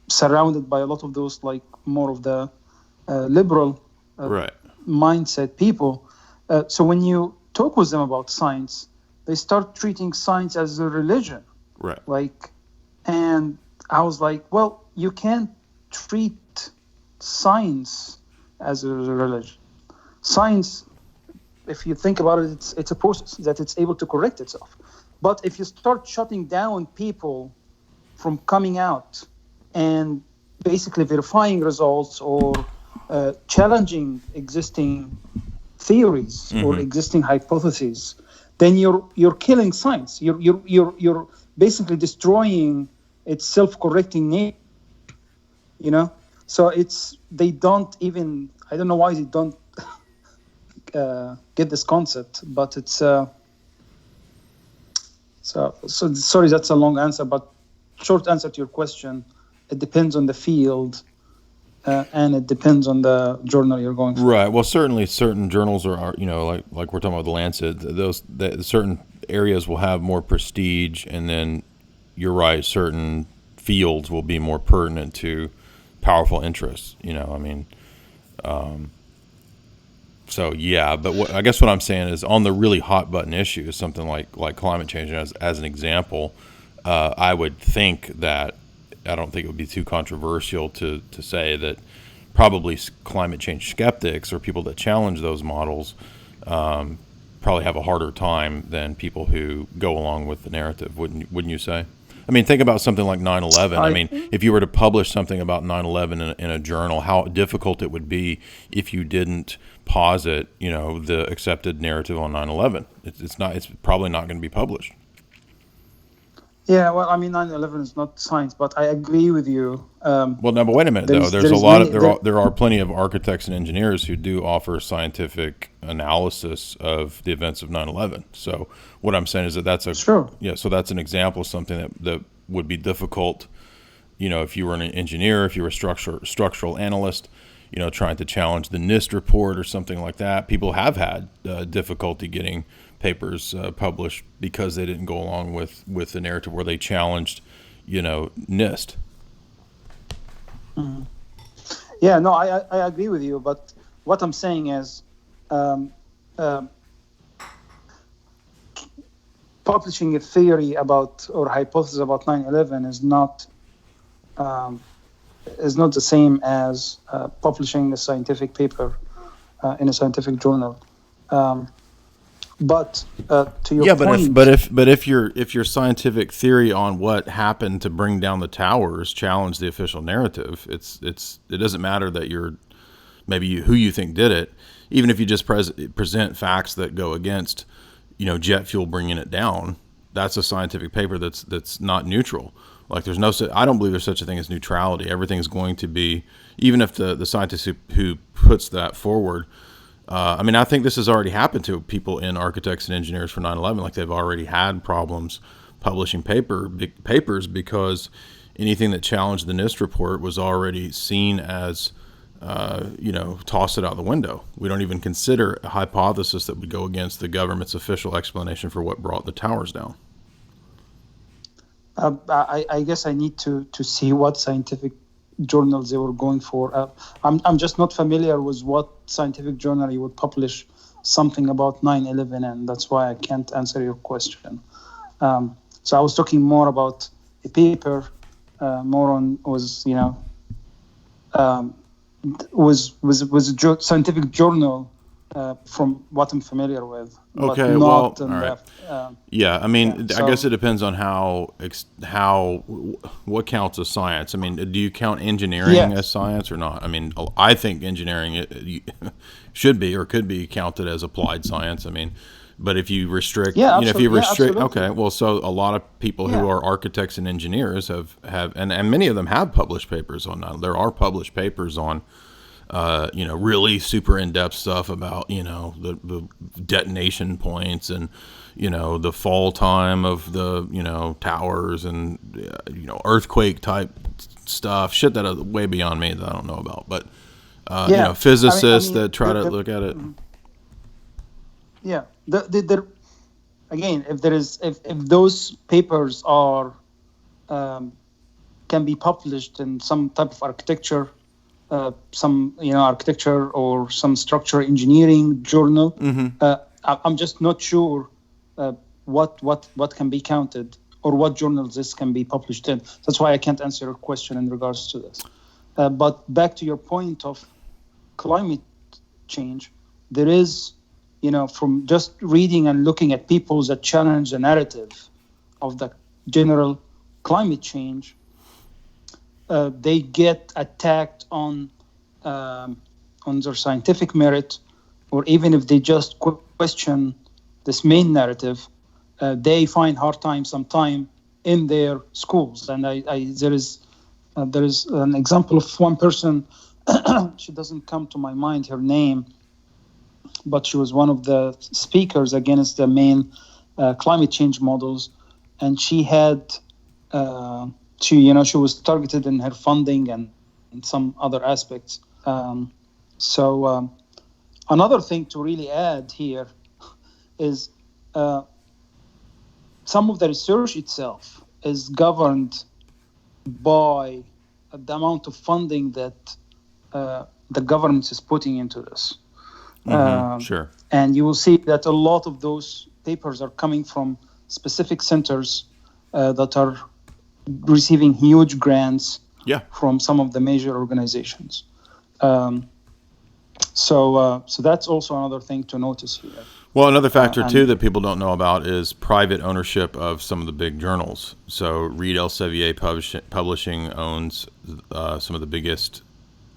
surrounded by a lot of those like more of the liberal mindset people. So when you talk with them about science, they start treating science as a religion. Right. And I was like, well, you can't treat science as a religion. Science, if you think about it, it's a process that it's able to correct itself. But if you start shutting down people from coming out and basically verifying results or challenging existing theories or existing hypotheses, then you're killing science. You're basically destroying its self-correcting nature. So they don't even. I don't know why they don't get this concept, but it's so sorry, that's a long answer, but short answer to your question, it depends on the field, and it depends on the journal you're going for. Right. Well, certainly certain journals are like we're talking about the Lancet, certain areas will have more prestige, and then you're right, certain fields will be more pertinent to powerful interests, so yeah, but I guess what I'm saying is on the really hot button issue, something like climate change as an example, I would think that I don't think it would be too controversial to say that probably climate change skeptics or people that challenge those models probably have a harder time than people who go along with the narrative, wouldn't you say? I mean, think about something like 9/11. I mean, if you were to publish something about 9/11 in a journal, how difficult it would be if you didn't posit, the accepted narrative on 9/11. It's probably not going to be published. Yeah, well, I mean, 9/11 is not science, but I agree with you. Well, no, but wait a minute, though. There are plenty of architects and engineers who do offer scientific analysis of the events of 9/11. So what I'm saying is that sure. Yeah. So that's an example of something that would be difficult. If you were an engineer, if you were a structural analyst, trying to challenge the NIST report or something like that. People have had difficulty getting papers published because they didn't go along with the narrative where they challenged, NIST. Mm-hmm. Yeah, no, I agree with you. But what I'm saying is publishing a theory about or hypothesis about 9/11 is not the same as publishing a scientific paper in a scientific journal. But to your point, but if your scientific theory on what happened to bring down the towers challenged the official narrative, it doesn't matter that who you think did it, even if you just present facts that go against, jet fuel bringing it down. That's a scientific paper that's not neutral. Like I don't believe there's such a thing as neutrality. Everything's going to be, even if the scientist who puts that forward. I think this has already happened to people in architects and engineers for 9/11. Like they've already had problems publishing papers because anything that challenged the NIST report was already seen as, toss it out the window. We don't even consider a hypothesis that would go against the government's official explanation for what brought the towers down. I guess I need to see what scientific journals they were going for. I'm just not familiar with what scientific journal you would publish something about 9/11, and that's why I can't answer your question. So I was talking more about a paper, was a scientific journal from what I'm familiar with. Okay, all right. Yeah, I guess it depends on what counts as science. Do you count engineering as science or not? I think engineering should be or could be counted as applied science. But if you restrict, okay, well, so a lot of people who are architects and engineers have and many of them have published papers on that. There are published papers on really super in-depth stuff about, the detonation points and, the fall time of the, towers and, earthquake type stuff, shit that is way beyond me that I don't know about. But, physicists that try to look at it. Yeah. Again, if those papers are, can be published in some type of architecture, architecture or some structural engineering journal. Mm-hmm. I'm just not sure what can be counted or what journals this can be published in. That's why I can't answer your question in regards to this. But back to your point of climate change, there is, from just reading and looking at people that challenge the narrative of the general climate change, they get attacked on their scientific merit, or even if they just question this main narrative, they find hard time sometime in their schools. And there is an example of one person. She doesn't come to my mind her name, but she was one of the speakers against the main climate change models, and she had she was targeted in her funding and in some other aspects. Another thing to really add here is some of the research itself is governed by the amount of funding that the government is putting into this. Sure. And you will see that a lot of those papers are coming from specific centers that are receiving huge grants from some of the major organizations. So that's also another thing to notice here. Well, another factor, too, that people don't know about is private ownership of some of the big journals. So Reed Elsevier Publishing owns some of the biggest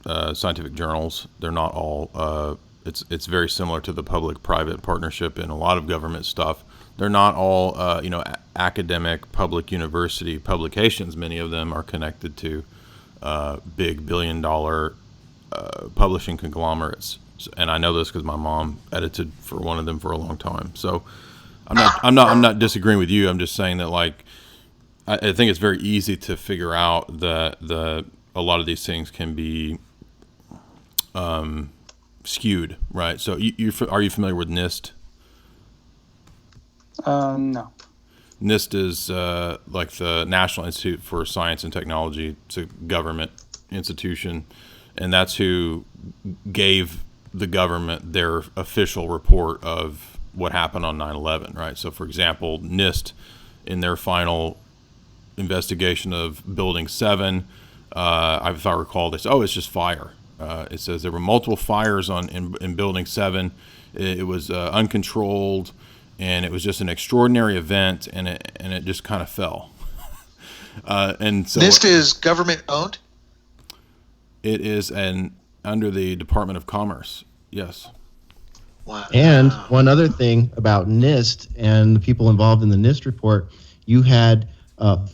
scientific journals. They're not all it's very similar to the public-private partnership in a lot of government stuff. They're not all academic public university publications. Many of them are connected to big billion-dollar publishing conglomerates. And I know this because my mom edited for one of them for a long time. So I'm not disagreeing with you. I'm just saying that, like, I think it's very easy to figure out that a lot of these things can be skewed, right? So are you familiar with NIST? No. NIST is like the National Institute for Science and Technology. It's a government institution, and that's who gave the government their official report of what happened on 9/11, right? So, for example, NIST, in their final investigation of Building 7, if I recall this, it's just fire. It says there were multiple fires in Building 7. It was uncontrolled, and it was just an extraordinary event, and it just kind of fell. And so NIST is government owned? It is under the Department of Commerce, yes. Wow. And one other thing about NIST and the people involved in the NIST report, you had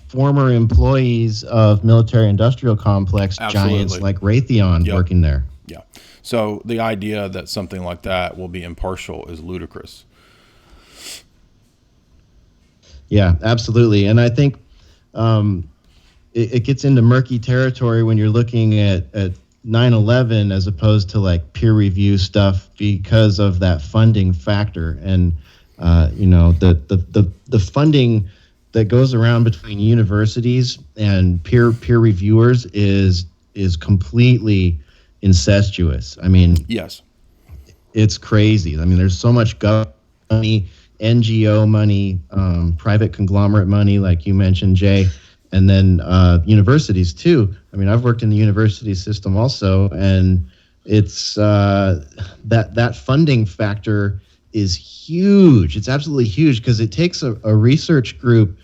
former employees of military-industrial complex giants like Raytheon working there. Yeah. So the idea that something like that will be impartial is ludicrous. Yeah, absolutely. And I think it gets into murky territory when you're looking at 9/11 as opposed to like peer review stuff because of that funding factor. And the funding that goes around between universities and peer reviewers is completely incestuous. I mean, yes, it's crazy. I mean, there's so much government money, NGO money, private conglomerate money, like you mentioned, Jay, and then universities too. I mean, I've worked in the university system also, and it's that funding factor is huge. It's absolutely huge because it takes a research group.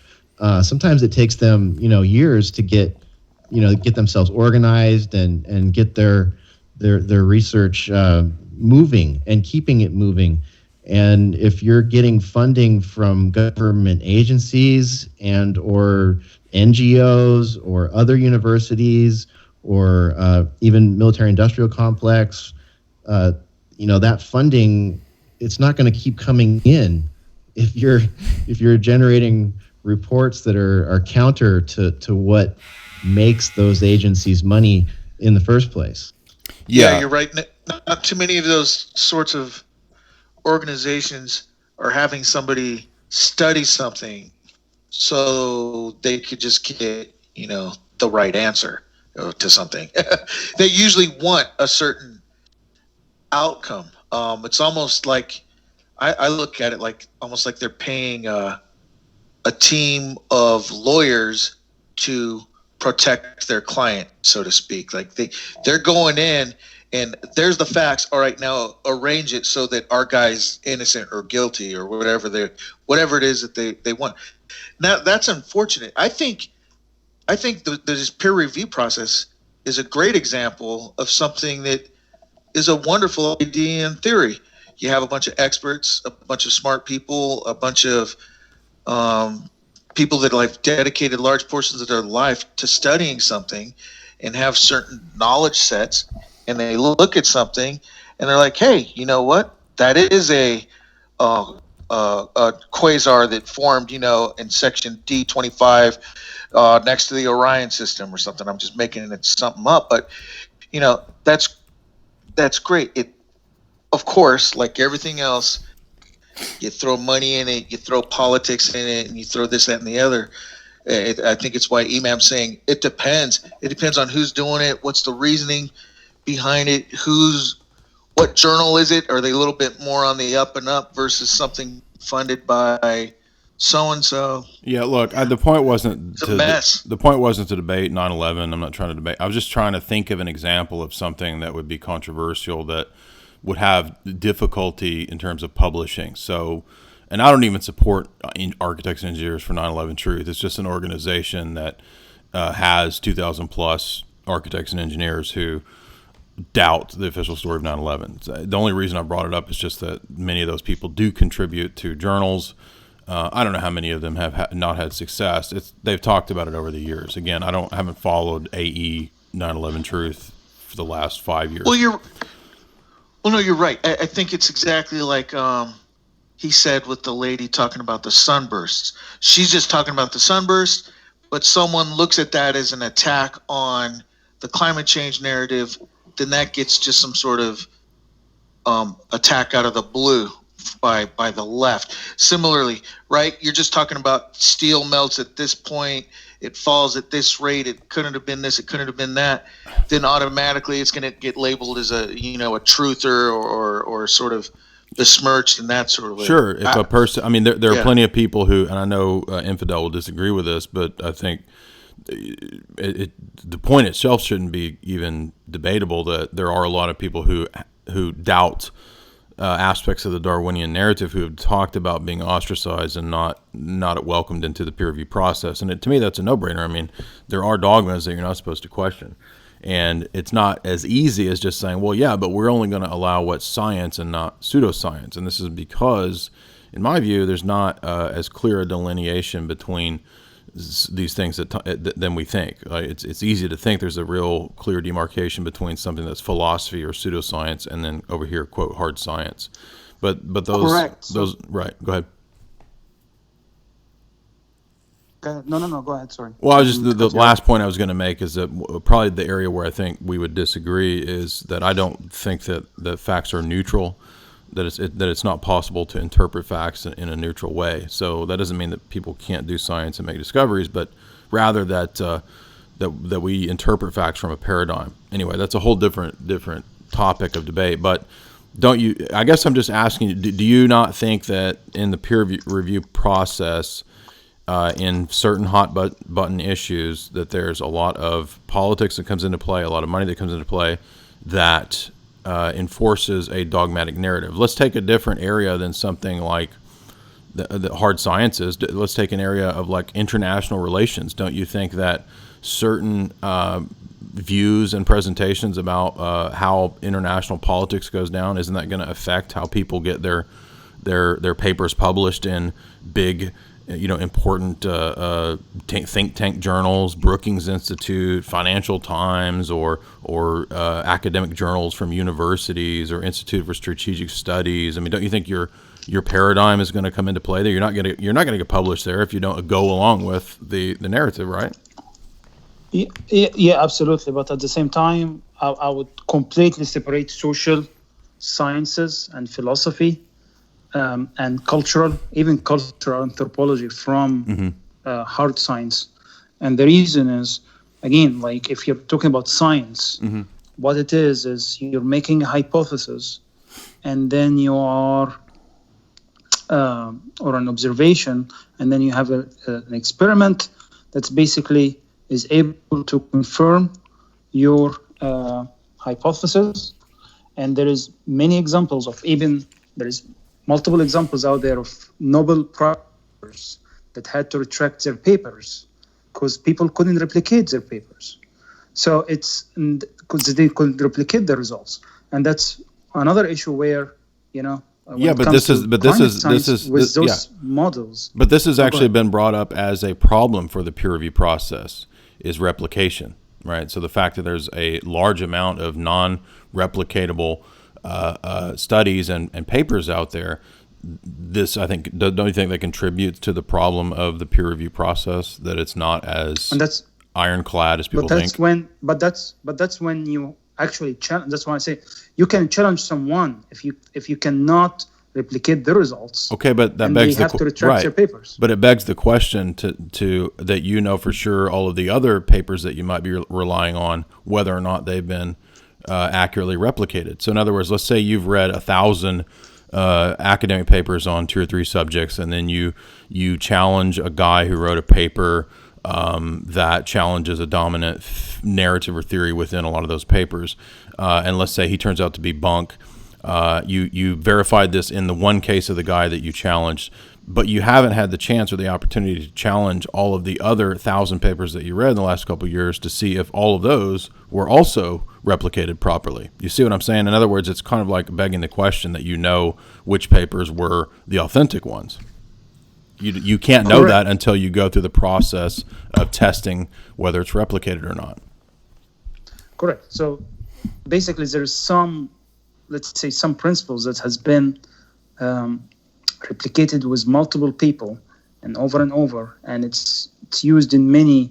Sometimes it takes them, years to get themselves organized and get their research moving and keeping it moving. And if you're getting funding from government agencies and or NGOs or other universities or even military-industrial complex, that funding, it's not going to keep coming in if you're generating reports that are counter to what makes those agencies money in the first place. Yeah, you're right. Not too many of those sorts of organizations are having somebody study something so they could just get, the right answer to something. They usually want a certain outcome. It's almost like I look at it like almost like they're paying a team of lawyers to protect their client, so to speak. Like they're going in and there's the facts. All right, now arrange it so that our guy's innocent or guilty or whatever it is that they want. Now that's unfortunate. I think this peer review process is a great example of something that is a wonderful idea in theory. You have a bunch of experts, a bunch of smart people, a bunch of people that have dedicated large portions of their life to studying something and have certain knowledge sets, and they look at something and they're like, hey, you know what? that is a quasar that formed, in section D25 next to the Orion system or something. I'm just making it something up, but that's great. It, of course, like everything else, you throw money in it, you throw politics in it, and you throw this, that, and the other. I think it's why Imam's saying it depends. It depends on who's doing it, what's the reasoning behind it, what journal is it? Are they a little bit more on the up and up versus something funded by so and so? Yeah, look, the point wasn't It's a mess. The point wasn't to debate 9/11. I'm not trying to debate. I was just trying to think of an example of something that would be controversial that would have difficulty in terms of publishing. So, and I don't even support architects and engineers for 9/11 Truth. It's just an organization that has 2,000 plus architects and engineers who doubt the official story of 9/11. The only reason I brought it up is just that many of those people do contribute to journals. I don't know how many of them have not had success. They've talked about it over the years. Again, haven't followed AE 9/11 Truth for the last 5 years. No, you're right. I think it's exactly like he said with the lady talking about the sunbursts. She's just talking about the sunburst, but someone looks at that as an attack on the climate change narrative, then that gets just some sort of attack out of the blue by the left. Similarly, right? You're just talking about steel melts at this point, it falls at this rate, it couldn't have been this, it couldn't have been that. Then automatically it's going to get labeled as a truther or sort of besmirched and that sort of way. Sure, if a person, I mean, there are plenty of people who, and I know Infidel will disagree with this, but I think the point itself shouldn't be even debatable. That there are a lot of people who doubt aspects of the Darwinian narrative, who have talked about being ostracized and not welcomed into the peer review process. And to me, that's a no-brainer. I mean, there are dogmas that you're not supposed to question. And it's not as easy as just saying, well, yeah, but we're only going to allow what's science and not pseudoscience. And this is because, in my view, there's not as clear a delineation between these things than we think. It's easy to think there's a real clear demarcation between something that's philosophy or pseudoscience and then over here, quote, hard science. But those, correct. Right, go ahead. No, go ahead, sorry. Well, I was just, the last point I was going to make is that probably the area where I think we would disagree is that I don't think that facts are neutral, that it's not possible to interpret facts in a neutral way. So that doesn't mean that people can't do science and make discoveries, but rather that we interpret facts from a paradigm. Anyway, that's a whole different topic of debate. But don't you? I guess I'm just asking you: do you not think that in the peer review process, in certain hot button issues, that there's a lot of politics that comes into play, a lot of money that comes into play, that enforces a dogmatic narrative? Let's take a different area than something like the hard sciences. Let's take an area of like international relations. Don't you think that certain views and presentations about how international politics goes down, isn't that going to affect how people get their papers published in big, important think tank journals, Brookings Institute, Financial Times, or academic journals from universities or Institute for Strategic Studies? I mean, don't you think your paradigm is going to come into play there? You're not going to get published there if you don't go along with the narrative, right? Yeah, absolutely. But at the same time, I would completely separate social sciences and philosophy and cultural anthropology from hard science. And the reason is, again, like if you're talking about science, what it is you're making a hypothesis, and then you are, or an observation, and then you have an experiment that's basically is able to confirm your hypothesis. And there is many examples of there is multiple examples out there of Nobel Prizes that had to retract their papers because people couldn't replicate their papers. So it's because they couldn't replicate the results, and that's another issue where this is models. But this has actually been brought up as a problem for the peer review process, is replication, right? So the fact that there's a large amount of non-replicatable studies and papers out there. This, I think, don't you think that contributes to the problem of the peer review process, that it's not as ironclad as people think? But that's when you actually challenge. That's why I say you can challenge someone if you cannot replicate the results. Okay, but that begs they have to retract their papers. But it begs the question to that for sure all of the other papers that you might be relying on, whether or not they've been accurately replicated. So in other words, let's say you've read 1,000 academic papers on 2 or 3 subjects, and then you challenge a guy who wrote a paper that challenges a dominant narrative or theory within a lot of those papers, and let's say he turns out to be bunk. You verified this in the one case of the guy that you challenged, but you haven't had the chance or the opportunity to challenge all of the other 1,000 papers that you read in the last couple of years to see if all of those were also replicated properly. You see what I'm saying? In other words, it's kind of like begging the question that you know which papers were the authentic ones. You can't know that until you go through the process of testing whether it's replicated or not. Correct. So basically there's some principles that has been replicated with multiple people and over, and it's used in many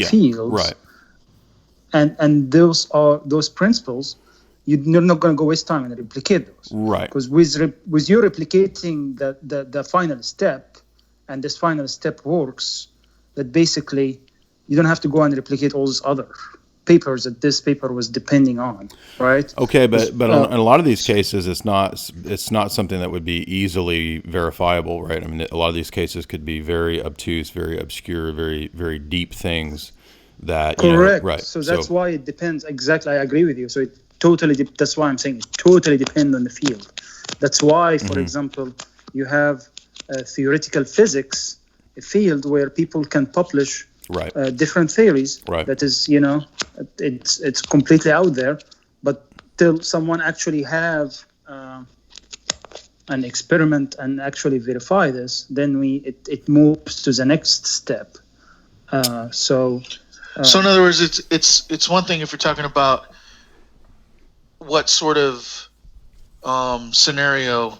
fields. Right. And those principles, you're not going to go waste time and replicate those. Right. Because with you replicating the final step, and this final step works, that basically you don't have to go and replicate all these other papers that this paper was depending on, right? Okay, but in a lot of these cases, it's not something that would be easily verifiable, right? I mean, a lot of these cases could be very obtuse, very obscure, very, very deep things that. Correct. Right. So that's why it depends. Exactly, I agree with you. So it totally. That's why I'm saying it totally depends on the field. That's why, for example, you have theoretical physics, a field where people can publish. Right. Different theories. Right. That is, it's completely out there, but till someone actually have an experiment and actually verify this, then it moves to the next step. So in other words, it's one thing if you're talking about what sort of scenario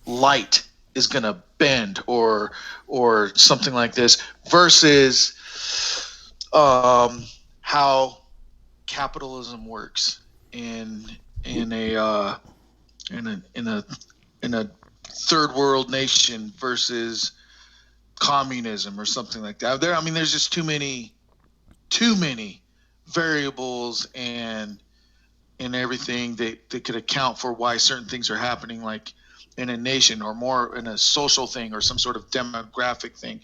light is going to bend or something like this versus how capitalism works in a third world nation versus communism or something like that. There's just too many variables and everything that could account for why certain things are happening, like in a nation or more in a social thing or some sort of demographic thing,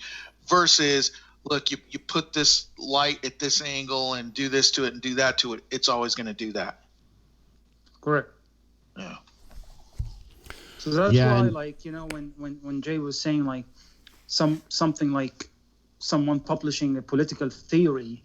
versus look, you put this light at this angle and do this to it and do that to it, it's always going to do that. Correct. Yeah. So that's why, when Jay was saying like something like someone publishing a political theory,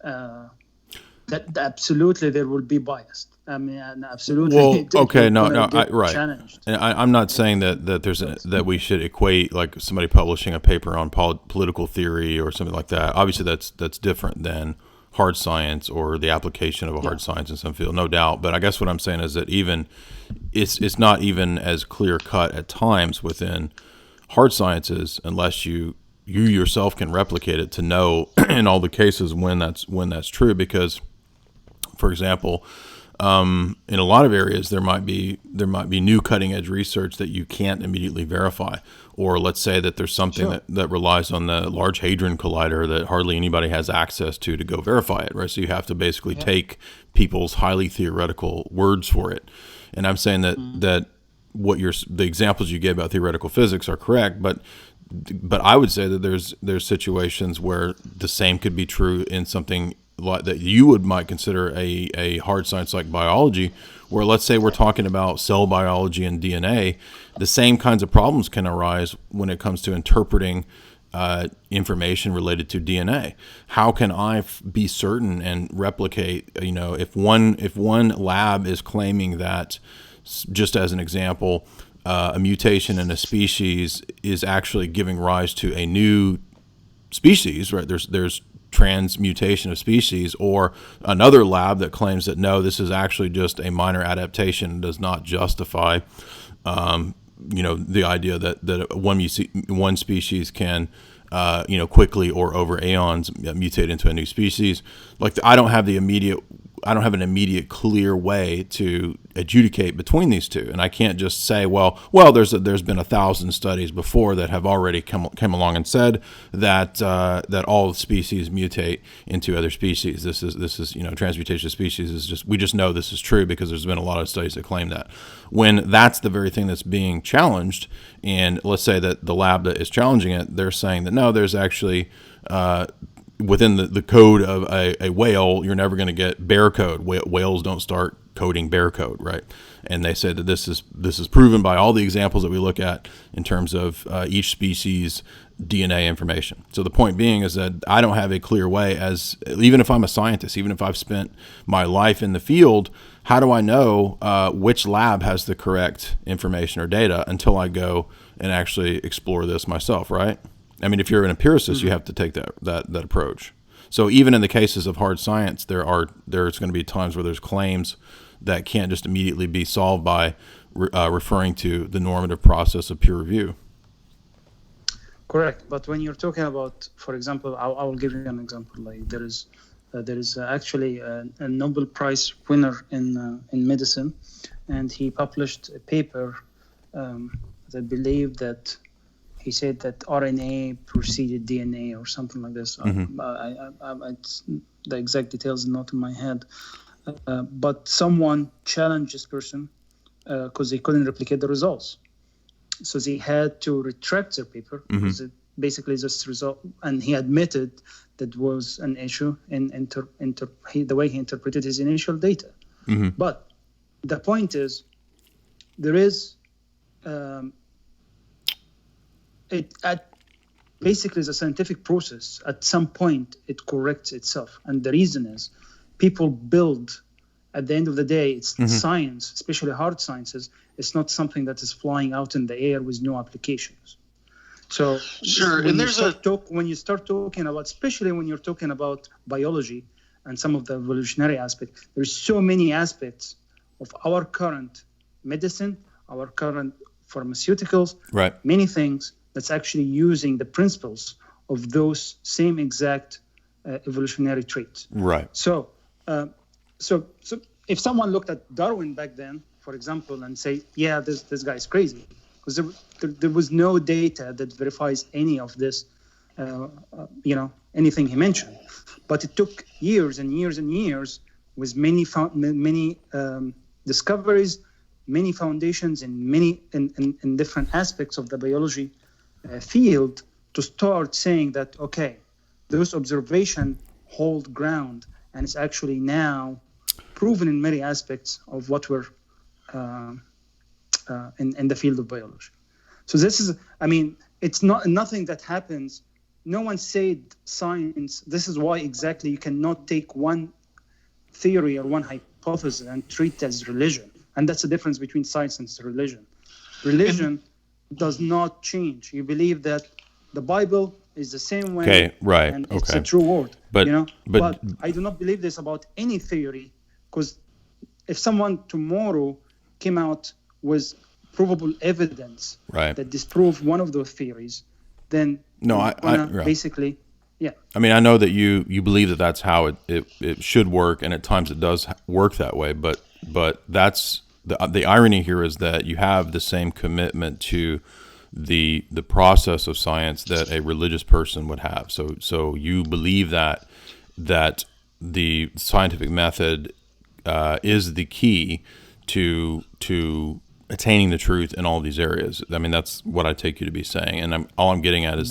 that absolutely there will be bias. Absolutely. Well, okay, right. Challenged. And I'm not saying that there's that we should equate like somebody publishing a paper on political theory or something like that. Obviously, that's different than hard science or the application of a hard science in some field, no doubt. But I guess what I'm saying is that even it's not even as clear cut at times within hard sciences unless you yourself can replicate it to know in all the cases when that's true. Because, for example, in a lot of areas there might be new cutting edge research that you can't immediately verify, or let's say that there's something that relies on the Large Hadron Collider that hardly anybody has access to go verify it, right? So you have to basically take people's highly theoretical words for it. And I'm saying that the examples you gave about theoretical physics are correct, but I would say that there's situations where the same could be true in something like that you might consider a hard science like biology, where let's say we're talking about cell biology and DNA. The same kinds of problems can arise when it comes to interpreting information related to DNA. How can I be certain and replicate? If one lab is claiming that, just as an example, a mutation in a species is actually giving rise to a new species, right? There's transmutation of species, or another lab that claims that no, this is actually just a minor adaptation and does not justify the idea that one species can quickly or over aeons mutate into a new species. Like, I don't have an immediate clear way to adjudicate between these two, and I can't just say, well, there's been 1,000 studies before that have already come along and said that all species mutate into other species. This is transmutation of species is just, we just know this is true because there's been a lot of studies that claim that. When that's the very thing that's being challenged, and let's say that the lab that is challenging it, they're saying that no, there's actually within the code of a whale, you're never going to get bear code. Whales don't start coding bear code, right? And they said that this is proven by all the examples that we look at in terms of each species' DNA information. So the point being is that I don't have a clear way, as even if I'm a scientist, even if I've spent my life in the field, how do I know which lab has the correct information or data until I go and actually explore this myself, right? I mean, if you're an empiricist, you have to take that approach. So even in the cases of hard science, there's going to be times where there's claims that can't just immediately be solved by referring to the normative process of peer review. Correct, but when you're talking about, for example, I will give you an example. Like there is actually a Nobel Prize winner in medicine, and he published a paper that believed that. He said that RNA preceded DNA or something like this. The exact details are not in my head. But someone challenged this person because they couldn't replicate the results. So they had to retract their paper because it basically just result. And he admitted that was an issue in the way he interpreted his initial data. But the point is, there is... basically the scientific process, at some point it corrects itself, and the reason is people build. At the end of the day, it's science, especially hard sciences. It's not something that is flying out in the air with no applications. So sure, and when you start talking about, especially when you're talking about biology and some of the evolutionary aspect, there's so many aspects of our current medicine, our current pharmaceuticals, right? Many things that's actually using the principles of those same exact evolutionary traits. Right. So if someone looked at Darwin back then, for example, and say, yeah, this guy's crazy, because there was no data that verifies any of this, anything he mentioned. But it took years and years and years with many discoveries, many foundations in different aspects of the biology field to start saying that, okay, those observations hold ground, and it's actually now proven in many aspects of what we're in the field of biology. So this is, it's nothing that happens. No one said science. This is why exactly you cannot take one theory or one hypothesis and treat it as religion. And that's the difference between science and religion. Religion does not change. You believe that the Bible is the same way, okay, right? And okay, it's a true word. But I do not believe this about any theory, because if someone tomorrow came out with provable evidence that disprove one of those theories, then basically, yeah. I know that you believe that that's how it should work, and at times it does work that way. But that's the irony here is that you have the same commitment to the process of science that a religious person would have. So you believe that the scientific method is the key to attaining the truth in all these areas. That's what I take you to be saying, and all I'm getting at is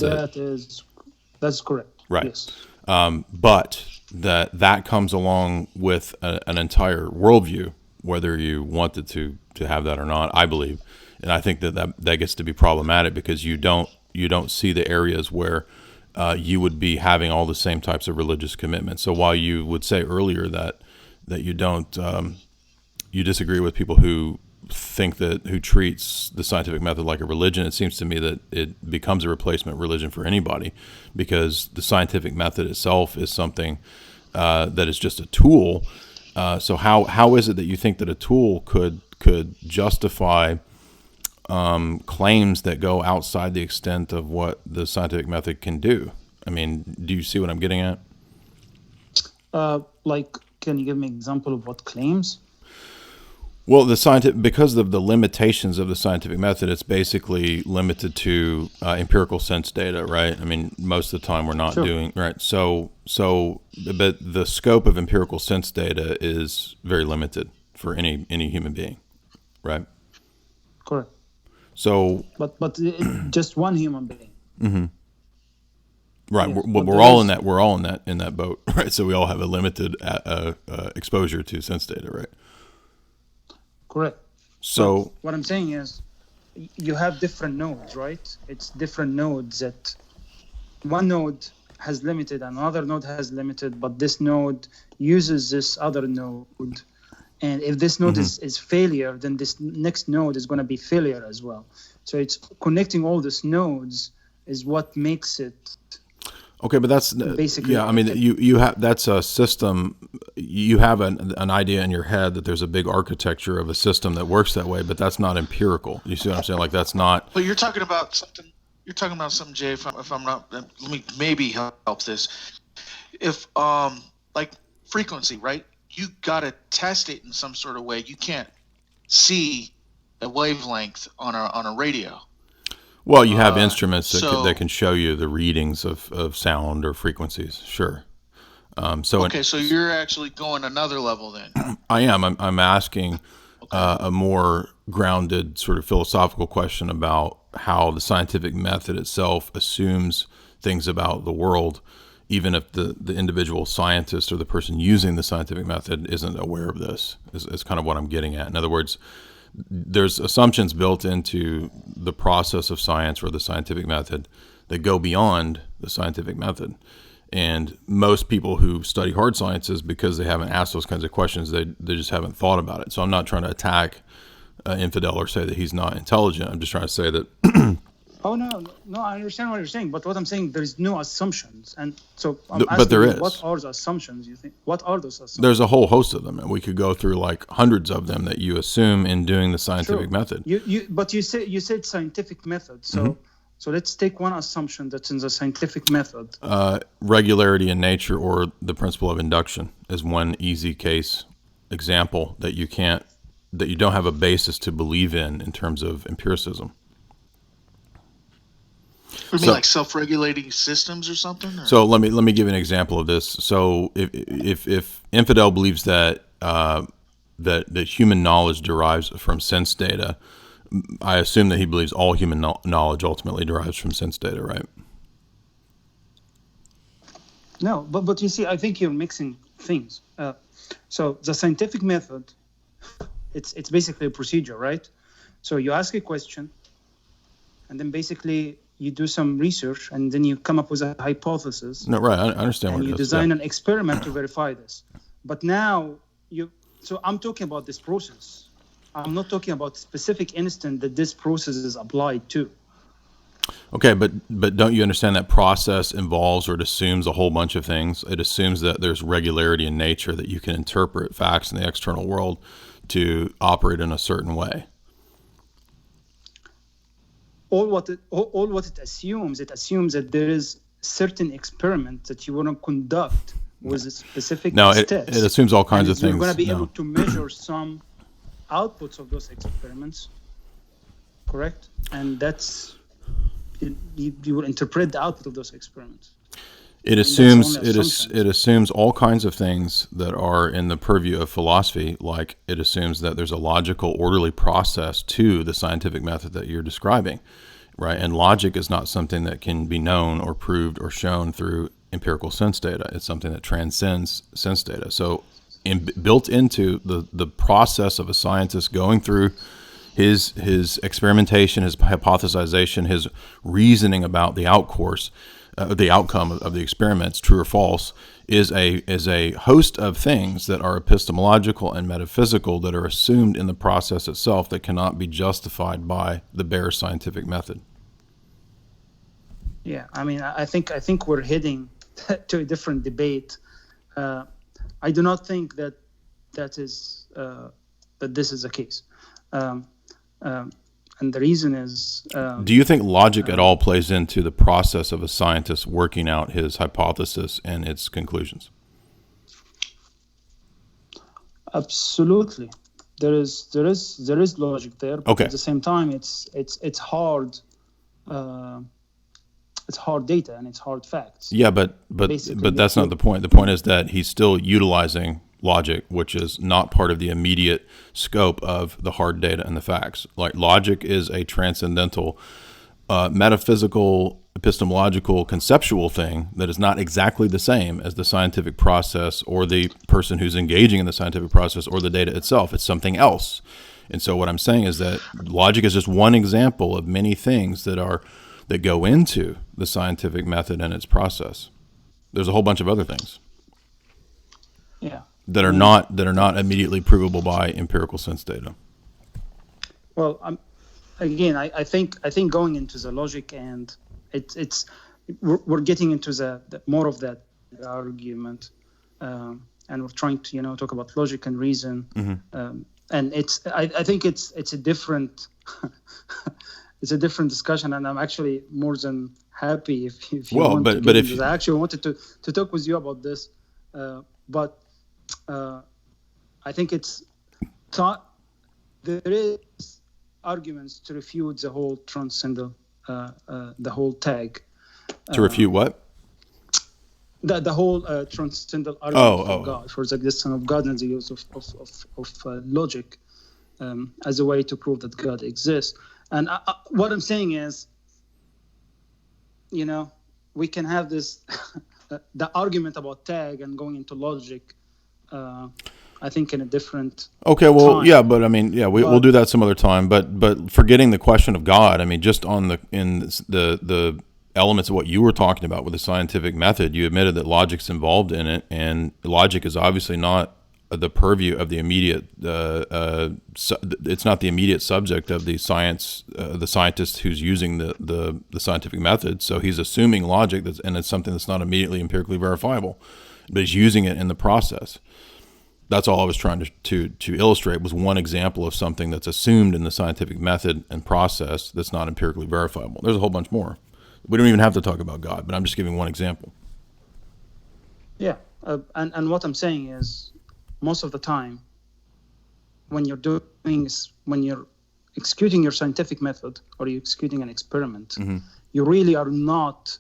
that's correct. Right. Yes. But that comes along with an entire worldview, whether you wanted to have that or not, I believe. And I think that gets to be problematic because you don't see the areas where you would be having all the same types of religious commitments. So while you would say earlier that you don't you disagree with people who who treats the scientific method like a religion, it seems to me that it becomes a replacement religion for anybody, because the scientific method itself is something that is just a tool. So how is it that you think that a tool could justify claims that go outside the extent of what the scientific method can do? I mean, do you see what I'm getting at? Can you give me an example of what claims? Well, because of the limitations of the scientific method, it's basically limited to empirical sense data, right? I mean, most of the time we're not doing right. So, but the scope of empirical sense data is very limited for any human being, right? Correct. So, but just one human being. Mm-hmm. Right. Yes, we're all in that. We're all in that boat, right? So we all have a limited exposure to sense data, right? Correct. So what I'm saying is, you have different nodes, right? It's different nodes that one node has limited, another node has limited, but this node uses this other node. And if this node is failure, then this next node is going to be failure as well. So it's connecting all these nodes is what makes it. Okay, but that's basically, yeah. I mean, you have, that's a system. You have an idea in your head that there's a big architecture of a system that works that way, but that's not empirical. You see what I'm saying? Like, that's not. But you're talking about something. You're talking about something, Jay. If I'm not, let me maybe help this. If like frequency, right? You gotta test it in some sort of way. You can't see a wavelength on a radio. Well, you have instruments that can show you the readings of sound or frequencies. Sure. So you're actually going another level then. I am. I'm asking a more grounded sort of philosophical question about how the scientific method itself assumes things about the world, even if the individual scientist or the person using the scientific method isn't aware of this, is kind of what I'm getting at. In other words, there's assumptions built into the process of science or the scientific method that go beyond the scientific method. And most people who study hard sciences, because they haven't asked those kinds of questions, they just haven't thought about it. So I'm not trying to attack Infidel or say that he's not intelligent. I'm just trying to say that Oh, no, I understand what you're saying, but what I'm saying, there is no assumptions. And so I'm asking but there is. What are the assumptions, you think? What are those assumptions? There's a whole host of them, and we could go through like hundreds of them that you assume in doing the scientific method. But you said scientific method, so so let's take one assumption that's in the scientific method. Regularity in nature, or the principle of induction, is one easy case example that you don't have a basis to believe in terms of empiricism. You mean like self-regulating systems or something? Or? So let me give you an example of this. So if Infidel believes that that human knowledge derives from sense data, I assume that he believes all human knowledge ultimately derives from sense data, right? No, but you see, I think you're mixing things. So the scientific method, it's basically a procedure, right? So you ask a question, and then basically you do some research, and then you come up with a hypothesis. No, right. I understand what it is. And you design an experiment to verify this. But now so I'm talking about this process. I'm not talking about specific instant that this process is applied to. Okay, but don't you understand that process involves, or it assumes, a whole bunch of things? It assumes that there's regularity in nature, that you can interpret facts in the external world to operate in a certain way. All what it assumes that there is certain experiment that you want to conduct with a specific steps. It assumes all kinds of things. You're going to be able to measure some outputs of those experiments, correct? And that's you will interpret the output of those experiments. It assumes all kinds of things that are in the purview of philosophy, like it assumes that there's a logical, orderly process to the scientific method that you're describing, right? And logic is not something that can be known or proved or shown through empirical sense data. It's something that transcends sense data. So built into the process of a scientist going through his experimentation, his hypothesization, his reasoning about the outcourse, the outcome of the experiments, true or false, is a host of things that are epistemological and metaphysical that are assumed in the process itself that cannot be justified by the bare scientific method. Yeah, I mean, I think we're heading to a different debate. I do not think that this is the case. And the reason is... do you think logic at all plays into the process of a scientist working out his hypothesis and its conclusions? Absolutely. There is logic there, but okay. At the same time, it's hard. It's hard data and it's hard facts. Yeah, but that's not the point. The point is that he's still utilizing logic, which is not part of the immediate scope of the hard data and the facts. Like, logic is a transcendental, metaphysical, epistemological, conceptual thing that is not exactly the same as the scientific process or the person who's engaging in the scientific process or the data itself. It's something else. And so what I'm saying is that logic is just one example of many things that go into the scientific method and its process. There's a whole bunch of other things. Yeah. That are not immediately provable by empirical sense data. Well, I think going into the logic, and we're getting into the more of that argument, and we're trying to talk about logic and reason, mm-hmm. And I think it's a different it's a different discussion, and I'm actually more than happy if you want to get into that. I actually wanted to talk with you about this, but. I think there is arguments to refute the whole transcendental, the whole tag. To refute what? The whole transcendental argument for God, for the existence of God and the use of logic as a way to prove that God exists. And what I'm saying is, we can have this the argument about tag and going into logic. I think in a different time. Yeah, but I mean, we'll do that some other time. But forgetting the question of God, I mean, just in the elements of what you were talking about with the scientific method, you admitted that logic's involved in it, and logic is obviously not the purview of the immediate. It's not the immediate subject of the scientist who's using the scientific method. So he's assuming logic, and it's something that's not immediately empirically verifiable, but he's using it in the process. That's all I was trying to illustrate, was one example of something that's assumed in the scientific method and process that's not empirically verifiable. There's a whole bunch more. We don't even have to talk about God, but I'm just giving one example. Yeah, and what I'm saying is, most of the time, when you're executing your scientific method or you're executing an experiment, mm-hmm. you really are not.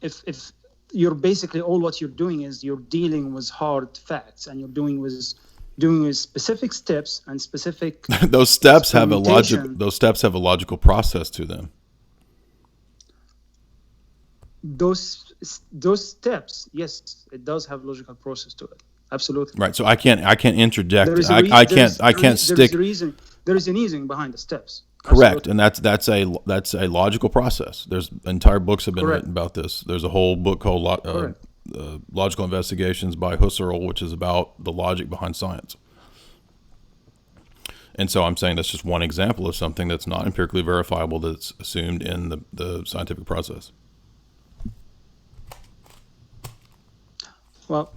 If you're basically, all what you're doing is you're dealing with hard facts, and you're doing with specific steps and specific. Those steps have a logical process to them. Those steps, yes, it does have logical process to it. Absolutely. Right. So I can't interject. There is a reason behind the steps. Correct. Absolutely. And that's a logical process. There's entire books have been written about this. There's a whole book called Logical Investigations by Husserl, which is about the logic behind science. And so I'm saying that's just one example of something that's not empirically verifiable, that's assumed in the scientific process. Well,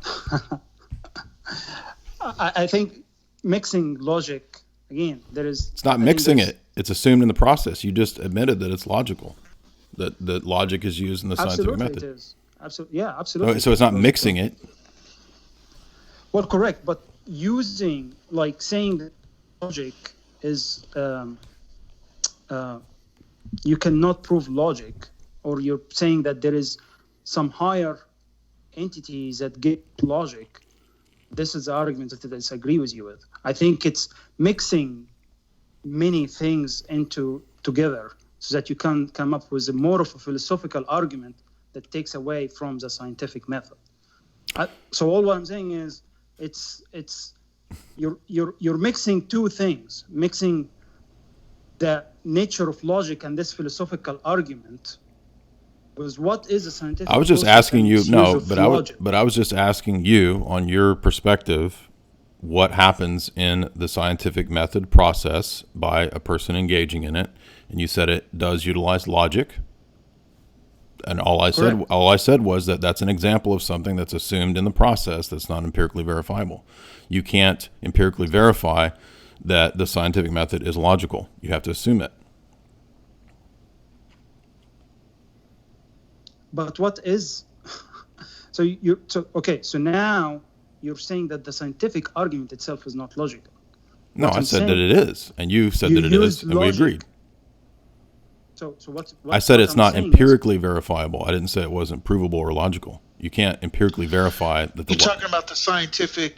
I think mixing logic, again, It's not mixing it. It's assumed in the process. You just admitted that it's logical, that logic is used in the scientific method. Absolutely, it is. Absolutely. So it's not mixing it. Well, correct. But saying that logic is, you cannot prove logic, or you're saying that there is some higher entities that get logic. This is the argument that I disagree with you with. I think it's mixing many things together so that you can come up with more of a philosophical argument that takes away from the scientific method. So all what I'm saying is, you're mixing two things, mixing the nature of logic and this philosophical argument was what is a scientific. I was just process asking and you. its No, use of but logic. I was just asking you on your perspective, what happens in the scientific method process by a person engaging in it, and you said it does utilize logic. And all I said was that that's an example of something that's assumed in the process that's not empirically verifiable. You can't empirically verify that the scientific method is logical. You have to assume it. But what is so now you're saying that the scientific argument itself is not logical. No, I said that it is, and you said that it is, and we agreed. So what I said it's not empirically verifiable. I didn't say it wasn't provable or logical. You can't empirically verify that. You're talking about the scientific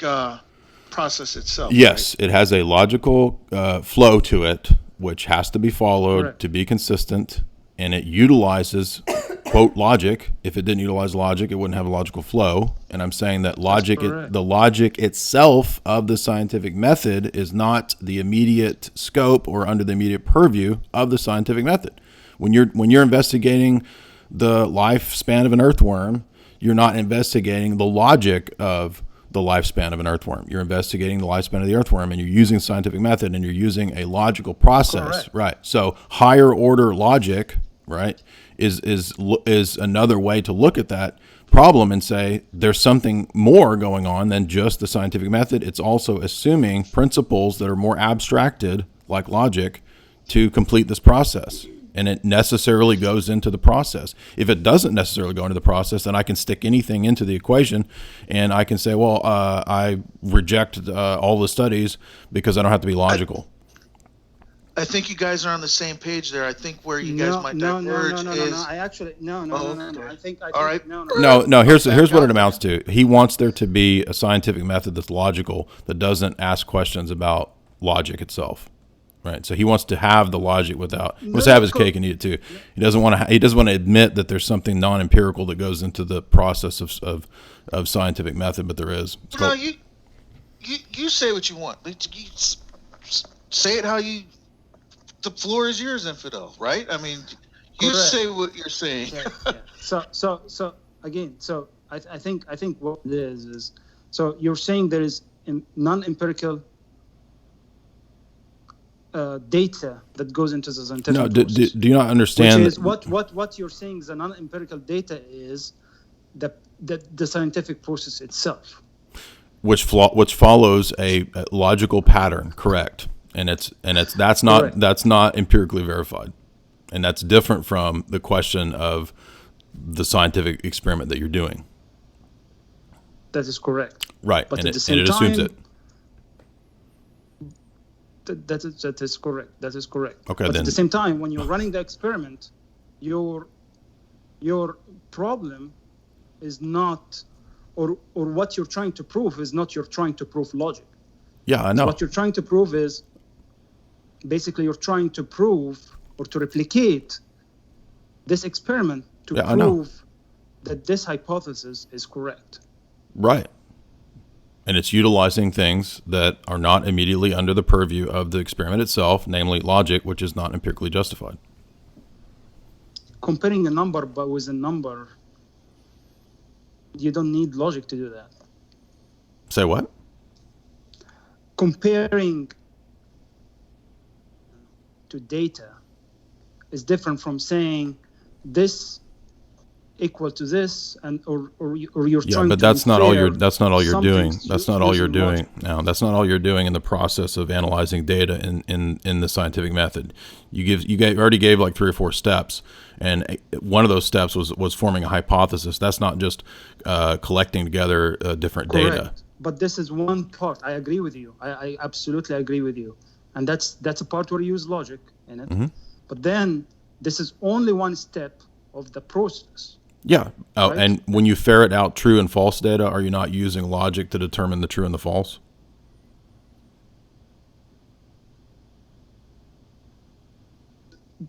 process itself. Yes, right? It has a logical flow to it, which has to be followed to be consistent, and it utilizes quote logic. If it didn't utilize logic, it wouldn't have a logical flow. And I'm saying that the logic itself of the scientific method is not the immediate scope or under the immediate purview of the scientific method. When you're investigating the lifespan of an earthworm, you're not investigating the logic of the lifespan of an earthworm. You're investigating the lifespan of the earthworm, and you're using scientific method, and you're using a logical process. Right. So higher order logic, right, is another way to look at that problem and say there's something more going on than just the scientific method. It's also assuming principles that are more abstracted, like logic, to complete this process. And it necessarily goes into the process. If it doesn't necessarily go into the process, then I can stick anything into the equation, and I can say, well, I reject all the studies because I don't have to be logical. I think you guys are on the same page there. I think where you guys might diverge is... No. I actually no. I think all right. No. Here's what it amounts to. He wants there to be a scientific method that's logical, that doesn't ask questions about logic itself. Right, so he wants to have the logic without. He wants to have his cake and eat it too. He doesn't want to. He doesn't want to admit that there's something non-empirical that goes into the process of scientific method, but there is. No, you say what you want. You say it how you. The floor is yours, Infidel. Right? I mean, you say what you're saying. Yeah. So again, I think what it is so you're saying there is non-empirical data that goes into the scientific process. Do you not understand? Which is what you're saying the non-empirical data is the scientific process itself, which follows a logical pattern, correct? And that's not empirically verified, and that's different from the question of the scientific experiment that you're doing. That is correct. Right, but and at the same it time, assumes it. That is correct. Okay, but then. At the same time, when you're running the experiment, your problem is not, or what you're trying to prove is not. You're trying to prove logic. Yeah, I know. So what you're trying to prove is basically you're trying to prove or to replicate this experiment to prove that this hypothesis is correct. Right. And it's utilizing things that are not immediately under the purview of the experiment itself, namely logic, which is not empirically justified. Comparing a number with a number, you don't need logic to do that. Say what? Comparing to data is different from saying this equal to this, and or you're trying but to that's not all you're doing. That's not all you're doing. Logic. No, that's not all you're doing in the process of analyzing data in the scientific method. You already gave like 3 or 4 steps, and one of those steps was forming a hypothesis. That's not just collecting together different data. But this is one part. I agree with you. I absolutely agree with you, and that's a part where you use logic in it. Mm-hmm. But then this is only one step of the process. Yeah. Right? And when you ferret out true and false data, are you not using logic to determine the true and the false?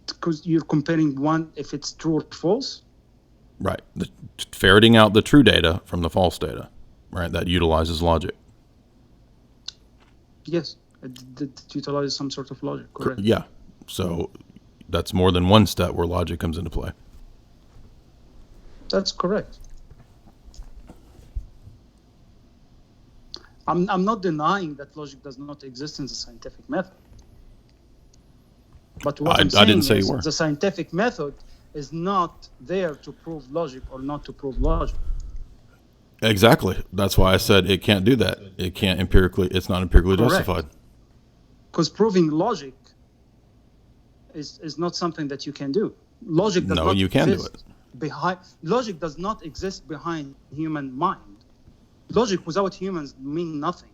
Because you're comparing one if it's true or false? Right. Ferreting out the true data from the false data, right? That utilizes logic. Yes. It utilizes some sort of logic, correct? Yeah. So That's more than one step where logic comes into play. That's correct. I'm not denying that logic does not exist in the scientific method. But what I'm saying I didn't say is you were. the scientific method is not there to prove logic or not to prove logic. Exactly. That's why I said it can't do that. It can't empirically. It's not empirically justified. Because proving logic is not something that you can do. Logic does not you can do exist behind. Logic does not exist behind human mind. Logic without humans mean nothing.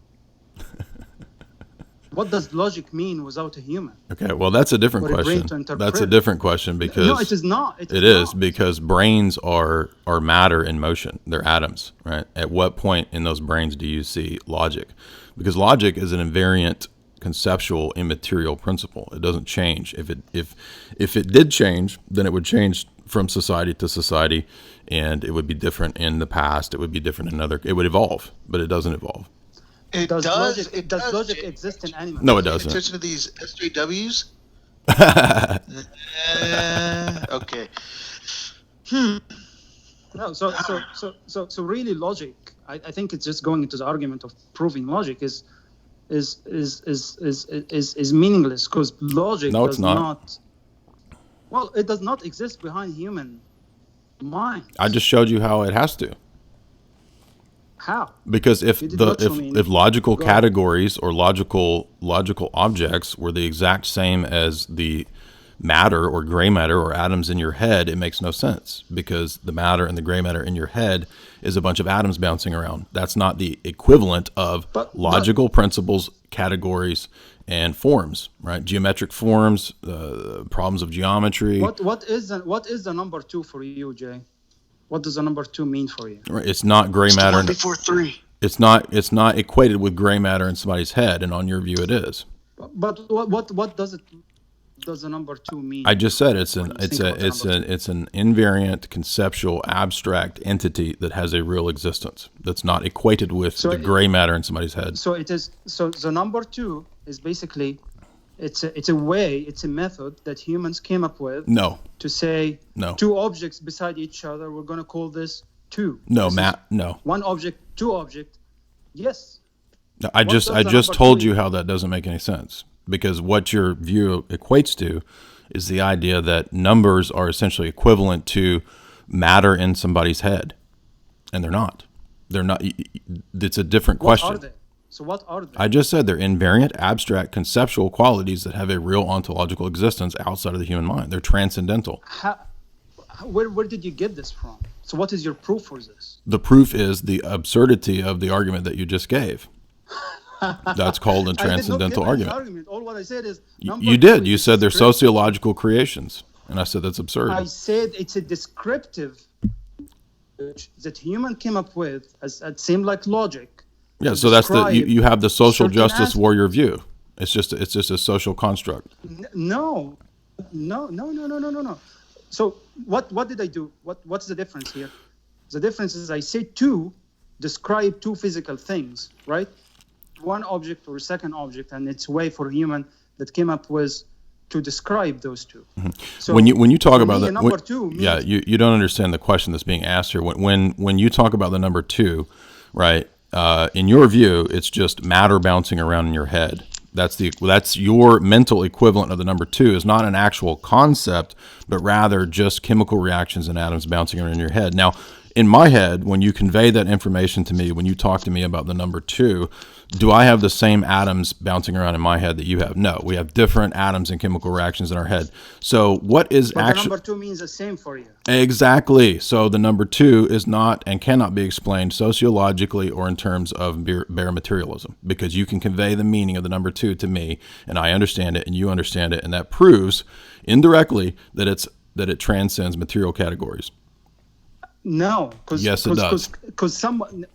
What does logic mean without a human? Okay, well, that's a different question. That's a different question because no, it is not. It is because brains are matter in motion. They're atoms, right? At what point in those brains do you see logic? Because logic is an invariant, conceptual, immaterial principle. It doesn't change. If it did change, then it would change from society to society, and it would be different in the past. It would be different in other. It would evolve, but it doesn't evolve. Does logic exist in animals? No, it doesn't. Attention to these SJWs. Okay. No, so really logic. I think it's just going into the argument of proving logic is meaningless because logic does not. Well, it does not exist behind human mind. I just showed you how it has to. How? Because if logical categories or logical objects were the exact same as the matter or gray matter or atoms in your head, it makes no sense because the matter and the gray matter in your head is a bunch of atoms bouncing around. That's not the equivalent of logical principles, categories, and forms, right? Geometric forms, problems of geometry. What is the number 2 for you, Jay? What does the number 2 mean for you? It's not gray matter. It's before 3. It's not equated with gray matter in somebody's head, and on your view, it is. But what does the number 2 mean? I just said it's an invariant, conceptual, abstract entity that has a real existence. That's not equated with the gray matter in somebody's head. So it is. So the number 2 is basically. It's a method that humans came up with. No. To say no. 2 objects beside each other, we're going to call this 2. No, Matt, no. 1 object, 2 object. Yes. No, I just told you how that doesn't make any sense because what your view equates to is the idea that numbers are essentially equivalent to matter in somebody's head, and they're not. They're not. It's a different question. What are they? So what are they? I just said they're invariant, abstract, conceptual qualities that have a real ontological existence outside of the human mind. They're transcendental. Where did you get this from? So what is your proof for this? The proof is the absurdity of the argument that you just gave. That's called a transcendental argument. All what I said is... You did. You said they're sociological creations. And I said that's absurd. I said it's a descriptive that human came up with as it seemed like logic. Yeah, so that's you have the social justice warrior view. It's just a social construct. No. So what did I do? What's the difference here? The difference is I say 2 describe 2 physical things, right? 1 object or a second object, and it's a way for human that came up with to describe those 2. Mm-hmm. So when you talk about that, number 2 means, you don't understand the question that's being asked here. When you talk about the number 2, right? In your view, it's just matter bouncing around in your head. That's your mental equivalent of the number 2 is not an actual concept, but rather just chemical reactions and atoms bouncing around in your head. Now, in my head, when you convey that information to me, when you talk to me about the number 2, do I have the same atoms bouncing around in my head that you have? No, we have different atoms and chemical reactions in our head. So what is actually... the number 2 means the same for you. Exactly. So the number 2 is not and cannot be explained sociologically or in terms of bare materialism, because you can convey the meaning of the number 2 to me, and I understand it, and you understand it, and that proves indirectly that it transcends material categories. No, yes, it does. Because someone,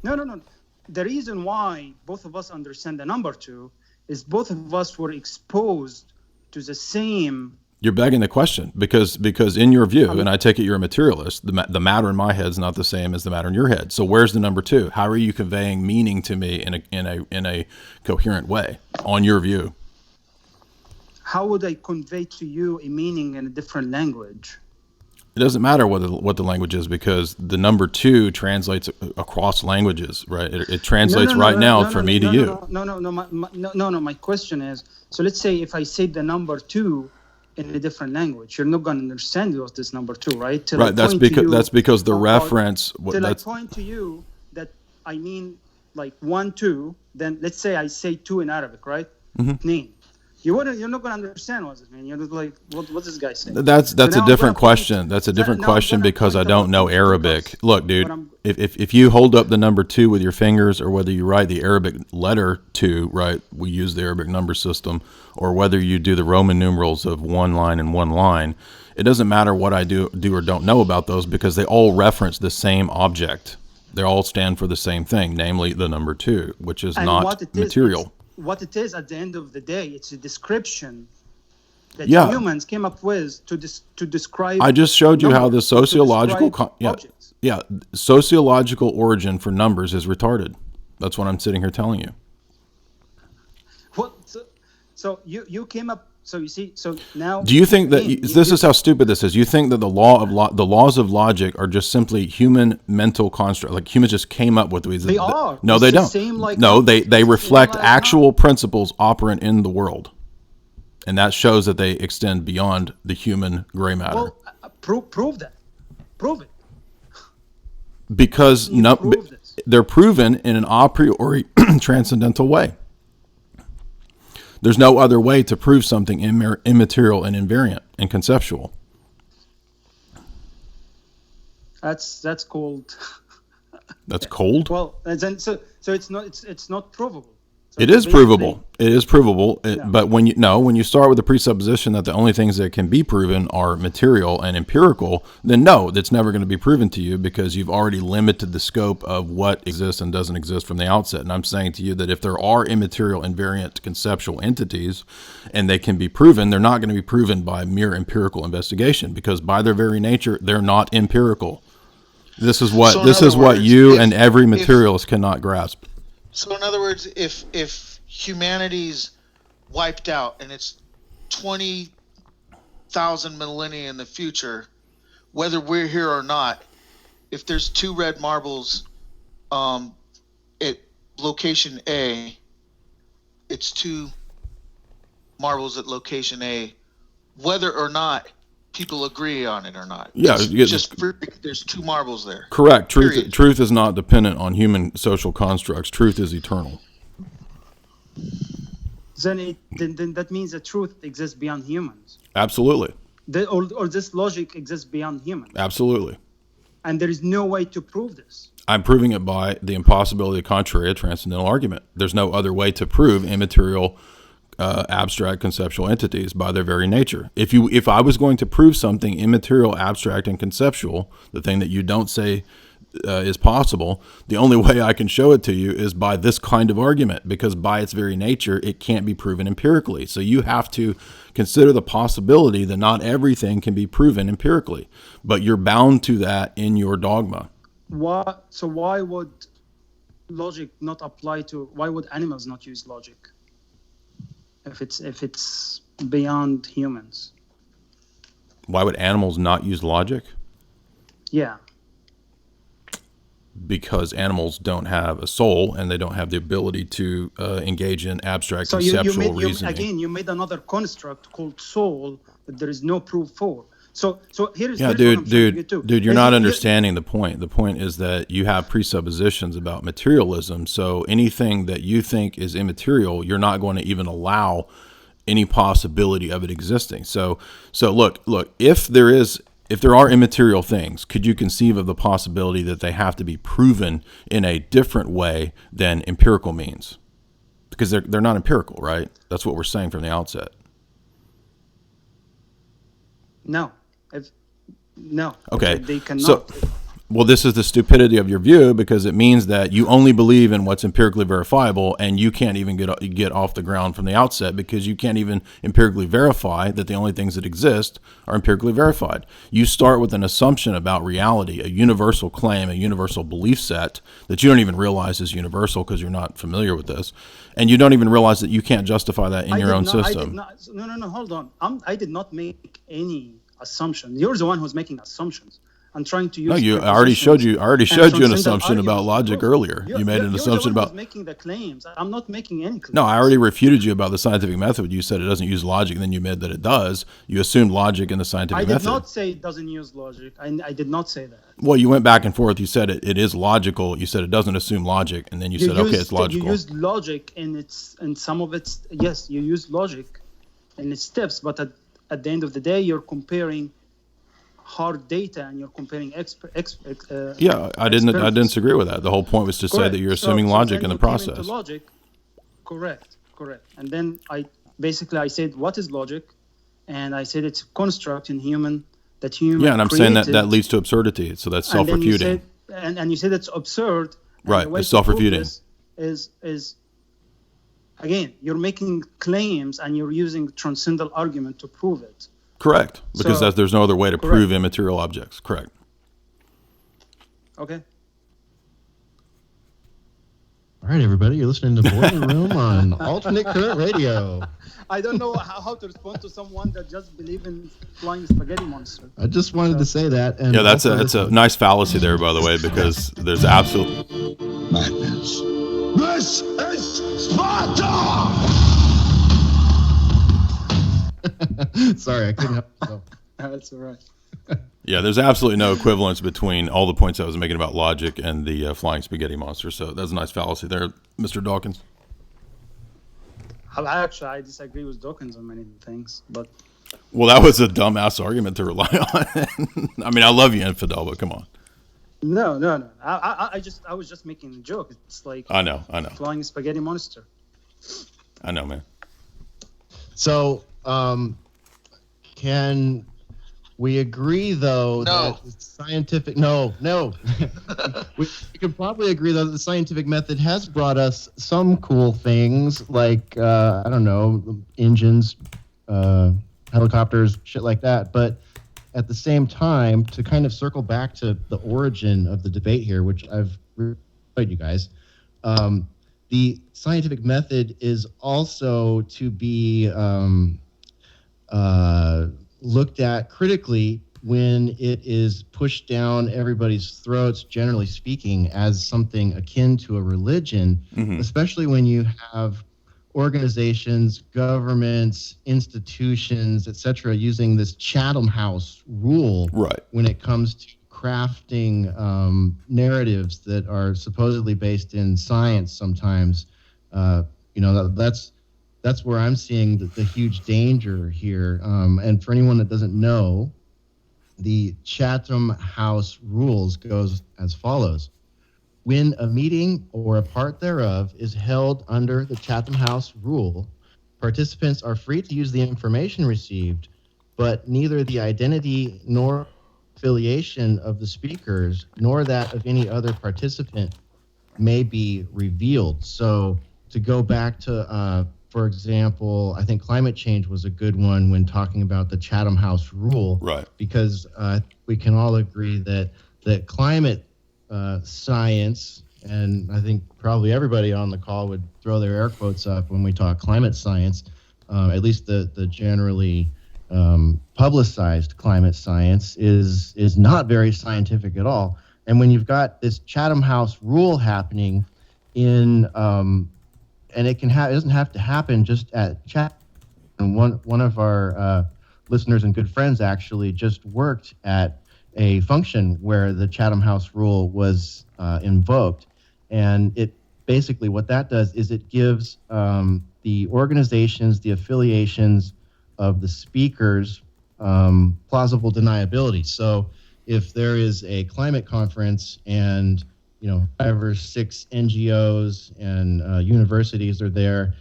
no. The reason why both of us understand the number 2 is both of us were exposed to the same. You're begging the question because in your view, and I take it you're a materialist, the matter in my head is not the same as the matter in your head. So where's the number 2? How are you conveying meaning to me in a coherent way on your view? how would I convey to you a meaning in a different language? It doesn't matter what the language is, because the number 2 translates across languages, right? It translates from me to you. No. My question is, so let's say if I say the number 2 in a different language, you're not going to understand what this number 2, right? Right. That's because the reference. I point to you that I mean like 1, 2. Then let's say I say 2 in Arabic, right? Mm-hmm. You're not going to understand what this means. You're just like, what's this guy saying? That's a different question. That's a different question because I don't know Arabic. Look, dude, if you hold up the number 2 with your fingers, or whether you write the Arabic letter 2, right? We use the Arabic number system, or whether you do the Roman numerals of one line and one line, it doesn't matter what I do or don't know about those, because they all reference the same object. They all stand for the same thing, namely the number 2, which is not material. What it is at the end of the day, it's a description that humans came up with to describe. I just showed you how the sociological sociological origin for numbers is retarded. That's what I'm sitting here telling you. Well, so you came up. So you see. So now, do you think that this is how stupid this is? You think that the laws of logic are just simply human mental construct, like humans just came up with these? They are. No, they don't. They reflect actual principles operant in the world, and that shows that they extend beyond the human gray matter. Well, prove that. Prove it. Because they're proven in an a priori transcendental way. There's no other way to prove something immaterial and invariant and conceptual. That's cold. That's cold? Well, so it's not provable. So it is provable. It is provable. But when you start with the presupposition that the only things that can be proven are material and empirical, then no, that's never going to be proven to you, because you've already limited the scope of what exists and doesn't exist from the outset. And I'm saying to you that if there are immaterial, invariant, conceptual entities and they can be proven, they're not going to be proven by mere empirical investigation, because by their very nature, they're not empirical. This is what you and every materialist cannot grasp. So in other words, if humanity's wiped out and it's 20,000 millennia in the future, whether we're here or not, if there's 2 red marbles at location A, it's 2 marbles at location A, whether or not people agree on it or not. Yeah, there's 2 marbles there. Correct. Truth is not dependent on human social constructs. Truth is eternal. Then that means that truth exists beyond humans. Absolutely. Or this logic exists beyond humans. Absolutely. And there is no way to prove this. I'm proving it by the impossibility contrary, a transcendental argument. There's no other way to prove immaterial abstract conceptual entities by their very nature. If I was going to prove something immaterial, abstract, and conceptual, the thing that you don't say is possible, the only way I can show it to you is by this kind of argument, because by its very nature, it can't be proven empirically. So you have to consider the possibility that not everything can be proven empirically, but you're bound to that in your dogma. So why would logic not apply to? Why would animals not use logic? If it's beyond humans, why would animals not use logic? Yeah, because animals don't have a soul and they don't have the ability to engage in abstract conceptual reasoning. You made another construct called soul that there is no proof for. So here's dude, you're not understanding the point. The point is that you have presuppositions about materialism. So anything that you think is immaterial, you're not going to even allow any possibility of it existing. So look, if there are immaterial things, could you conceive of the possibility that they have to be proven in a different way than empirical means? Because they're not empirical, right? That's what we're saying from the outset. No. No. Okay. They cannot. Well, this is the stupidity of your view, because it means that you only believe in what's empirically verifiable, and you can't even get off the ground from the outset because you can't even empirically verify that the only things that exist are empirically verified. You start with an assumption about reality, a universal claim, a universal belief set that you don't even realize is universal because you're not familiar with this, and you don't even realize that you can't justify that in your own system. No, hold on. I did not make any assumption. You're the one who's making assumptions. I'm trying to use. No, I already showed you an assumption about logic earlier. You made an assumption about making the claims. I'm not making any claims. No, I already refuted you about the scientific method. You said it doesn't use logic, and then you admitted that it does. You assumed logic in the scientific method. I did not say it doesn't use logic. I did not say that. Well, you went back and forth. You said it is logical. You said it doesn't assume logic, and then you said, okay, it's logical. You used logic in some of its. Yes, you used logic in its steps, but at the end of the day, you're comparing hard data and you're comparing I didn't disagree with that. The whole point was to say that you're assuming logic in the process. Logic, correct. And then I said, what is logic? And I said it's a construct in human that human and I'm created. saying that leads to absurdity, so that's self-refuting. And you said it's absurd. Right, it's self-refuting. Is again, you're making claims and you're using transcendental argument to prove it. Correct, because there's no other way to prove immaterial objects. Correct. Okay. All right, everybody, you're listening to Boiler Room on Alternate Current Radio. I don't know how to respond to someone that just believes in flying spaghetti monster. I just wanted to say that. And that's a nice fallacy there, by the way, because there's absolute madness. This is Sparta! Sorry, I couldn't help myself. That's all right. Yeah, there's absolutely no equivalence between all the points I was making about logic and the flying spaghetti monster. So that's a nice fallacy there, Mr. Dawkins. I disagree with Dawkins on many things, but well, that was a dumbass argument to rely on. I mean, I love you, Infidel, but come on. No. I was just making a joke. It's like I know. Flying spaghetti monster. I know, man. So, can we agree though that scientific? No. we can probably agree though that the scientific method has brought us some cool things like I don't know, engines, helicopters, shit like that. But at the same time, to kind of circle back to the origin of the debate here, which I've read you guys, the scientific method is also to be looked at critically when it is pushed down everybody's throats, generally speaking, as something akin to a religion, especially when you have organizations, governments, institutions, etc., using this Chatham House rule when it comes to crafting narratives that are supposedly based in science sometimes. That's where I'm seeing the huge danger here. And for anyone that doesn't know, the Chatham House rules goes as follows. When a meeting or a part thereof is held under the Chatham House rule, participants are free to use the information received, but neither the identity nor affiliation of the speakers nor that of any other participant may be revealed. So to go back to, for example, I think climate change was a good one when talking about the Chatham House rule, right? Because we can all agree that climate science, and I think probably everybody on the call would throw their air quotes up when we talk climate science, at least the generally publicized climate science is not very scientific at all. And when you've got this Chatham House rule happening in, and it doesn't have to happen just at Chatham. And one of our listeners and good friends actually just worked at a function where the Chatham House rule was invoked. And it basically what that does is it gives the organizations, the affiliations of the speakers plausible deniability. So if there is a climate conference and 5 or 6 NGOs and universities are there,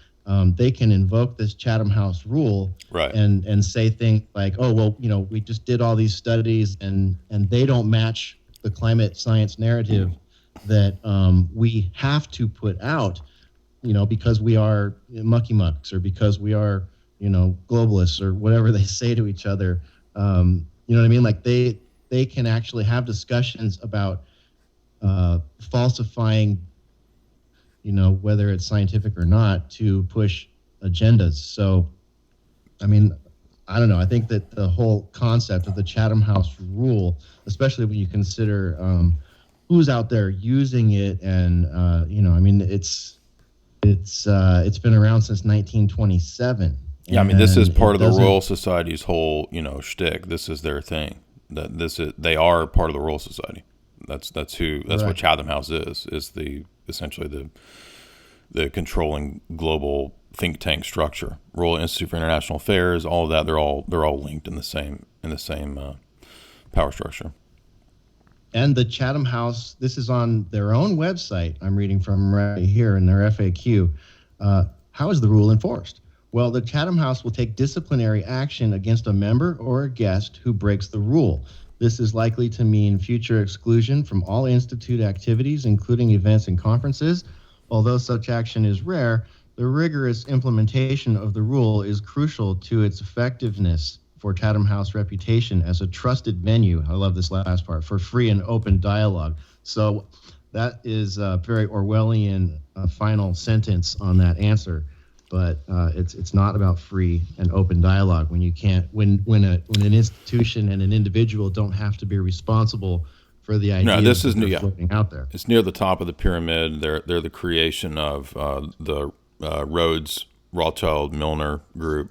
they can invoke this Chatham House rule, right, and say things like, oh, well, we just did all these studies and they don't match the climate science narrative that we have to put out, because we are mucky mucks, or because we are, globalists, or whatever they say to each other. You know what I mean? Like they can actually have discussions about falsifying, whether it's scientific or not, to push agendas. So, I mean, I don't know. I think that the whole concept of the Chatham House rule, especially when you consider who's out there using it, and I mean, it's been around since 1927. Yeah, I mean, this is part of the Royal Society's whole, shtick. This is their thing. They are part of the Royal Society. That's what Chatham House is essentially the controlling global think tank structure. Royal Institute for International Affairs, all of that, they're all linked in the same power structure. And the Chatham House, this is on their own website. I'm reading from right here in their FAQ. How is the rule enforced? Well, the Chatham House will take disciplinary action against a member or a guest who breaks the rule. This is likely to mean future exclusion from all institute activities, including events and conferences. Although such action is rare, the rigorous implementation of the rule is crucial to its effectiveness for Chatham House reputation as a trusted venue. I love this last part, for free and open dialogue. So that is a very Orwellian final sentence on that answer. But it's not about free and open dialogue when an institution and an individual don't have to be responsible for the ideas floating out there. It's near the top of the pyramid. They're the creation of the Rhodes Rothschild Milner group.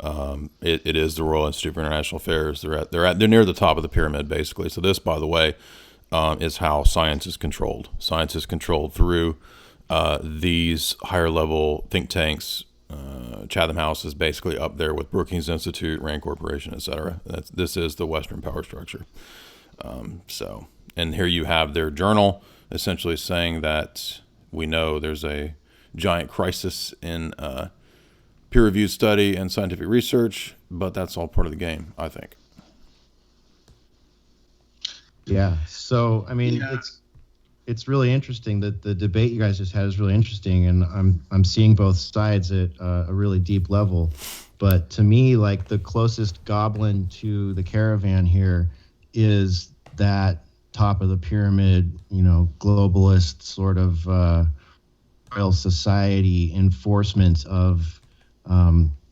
It is the Royal Institute for International Affairs. They're near the top of the pyramid, basically. So this, by the way, is how science is controlled. Science is controlled through these higher level think tanks. Chatham House is basically up there with Brookings Institute, Rand Corporation, etc. This is the Western power structure. And here you have their journal essentially saying that we know there's a giant crisis in peer-reviewed study and scientific research, but that's all part of the game, I think. Yeah. So, I mean, it's really interesting that the debate you guys just had is really interesting, and I'm seeing both sides at a really deep level. But to me, like, the closest goblin to the caravan here is that top of the pyramid, globalist sort of Royal Society enforcement of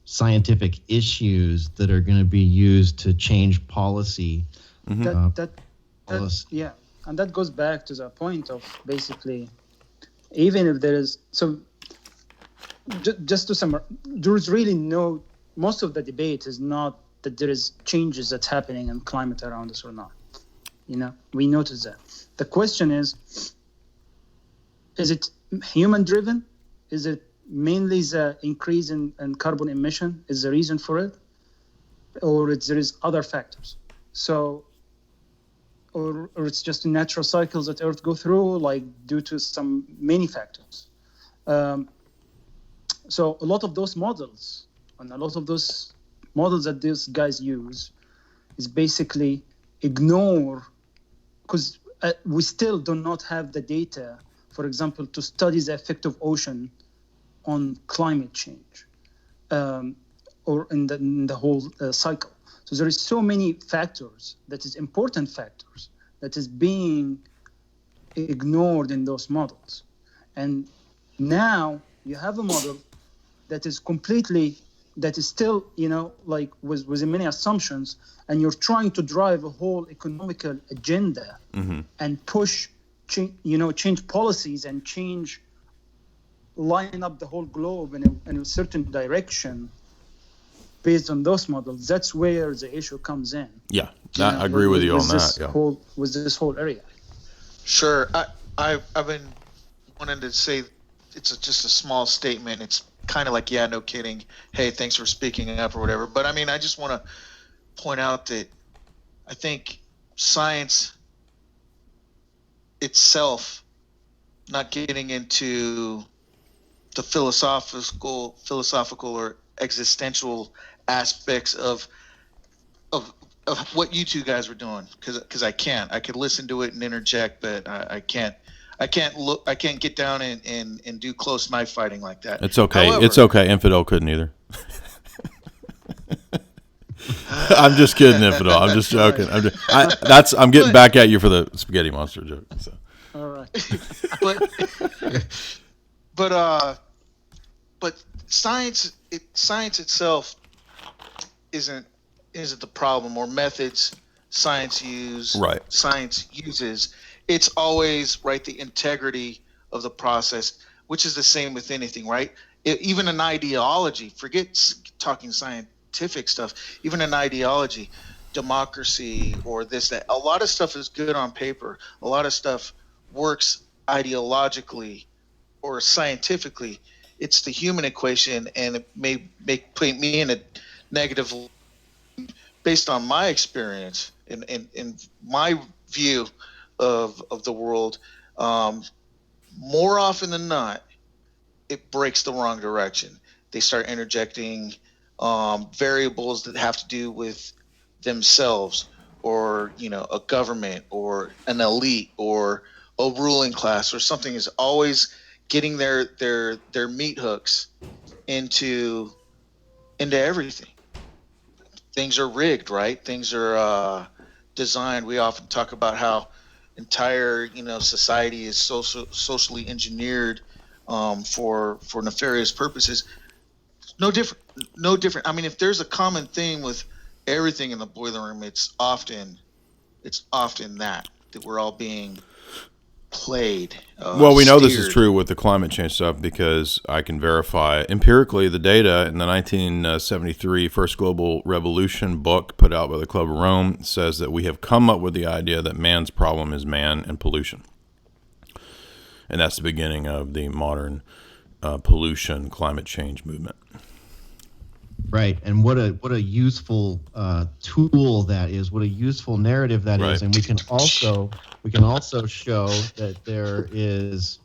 scientific issues that are going to be used to change policy. Mm-hmm. Yeah. And that goes back to the point of basically, even if there is, so just to summarize, there is really most of the debate is not that there is changes that's happening in climate around us or not. We notice that. The question is it human driven? Is it mainly the increase in carbon emission is the reason for it? Or there is other factors? So, or it's just natural cycles that Earth go through, like due to some many factors. So a lot of those models, and a lot of those models that these guys use, is basically ignore, because we still do not have the data, for example, to study the effect of ocean on climate change, or in the whole cycle. So there is so many factors that is important factors that is being ignored in those models. And now you have a model that is still, like with many assumptions, and you're trying to drive a whole economical agenda and push, change policies and line up the whole globe in a certain direction based on those models. That's where the issue comes in. Yeah, I agree with you on that. Yeah. With this whole area. Sure. I've been wanting to say it's just a small statement. It's kind of like, yeah, no kidding. Hey, thanks for speaking up or whatever. But I mean, I just want to point out that I think science itself, not getting into the philosophical or existential aspects of of what you two guys were doing, because I can't. I could listen to it and interject, but I can't. I can't get down and do close knife fighting like that. It's okay. However, It's okay. Infidel couldn't either. I'm just kidding, Infidel. I'm just joking. I'm getting back at you for the spaghetti monster joke. So. All right. but science itself isn't the problem, or methods science uses. It's always the integrity of the process, which is the same with anything, right? Even an ideology, forget talking scientific stuff, even an ideology, democracy or this, that, a lot of stuff is good on paper. A lot of stuff works ideologically or scientifically. It's the human equation, and it may put me in a negative based on my experience and my view of the world. More often than not, it breaks the wrong direction. They start interjecting variables that have to do with themselves, or a government, or an elite, or a ruling class, or something is always getting their meat hooks into everything. Things are rigged, right? Things are designed. We often talk about how entire society is socially engineered for nefarious purposes. No different. I mean, if there's a common theme with everything in the boiler room, it's often that we're all being played. Well, we know this is true with the climate change stuff because I can verify empirically the data in the 1973 First Global Revolution book put out by the Club of Rome says that we have come up with the idea that man's problem is man and pollution. And that's the beginning of the modern pollution climate change movement. Right, and what a useful tool that is. What a useful narrative that is, and we can also show that there is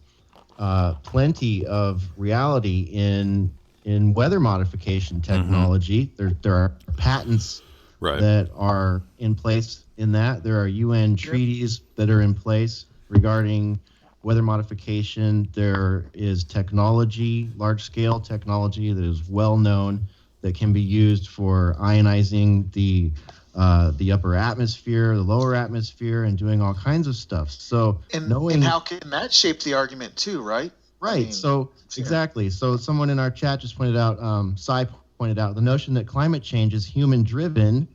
plenty of reality in weather modification technology. Mm-hmm. There are patents that are in place in that. There are UN treaties that are in place regarding weather modification. There is technology, large-scale technology that is well known, that can be used for ionizing the upper atmosphere, the lower atmosphere, and doing all kinds of stuff. So and how can that shape the argument too, right? Right. Exactly. So someone in our chat just pointed out, Cy pointed out, the notion that climate change is human-driven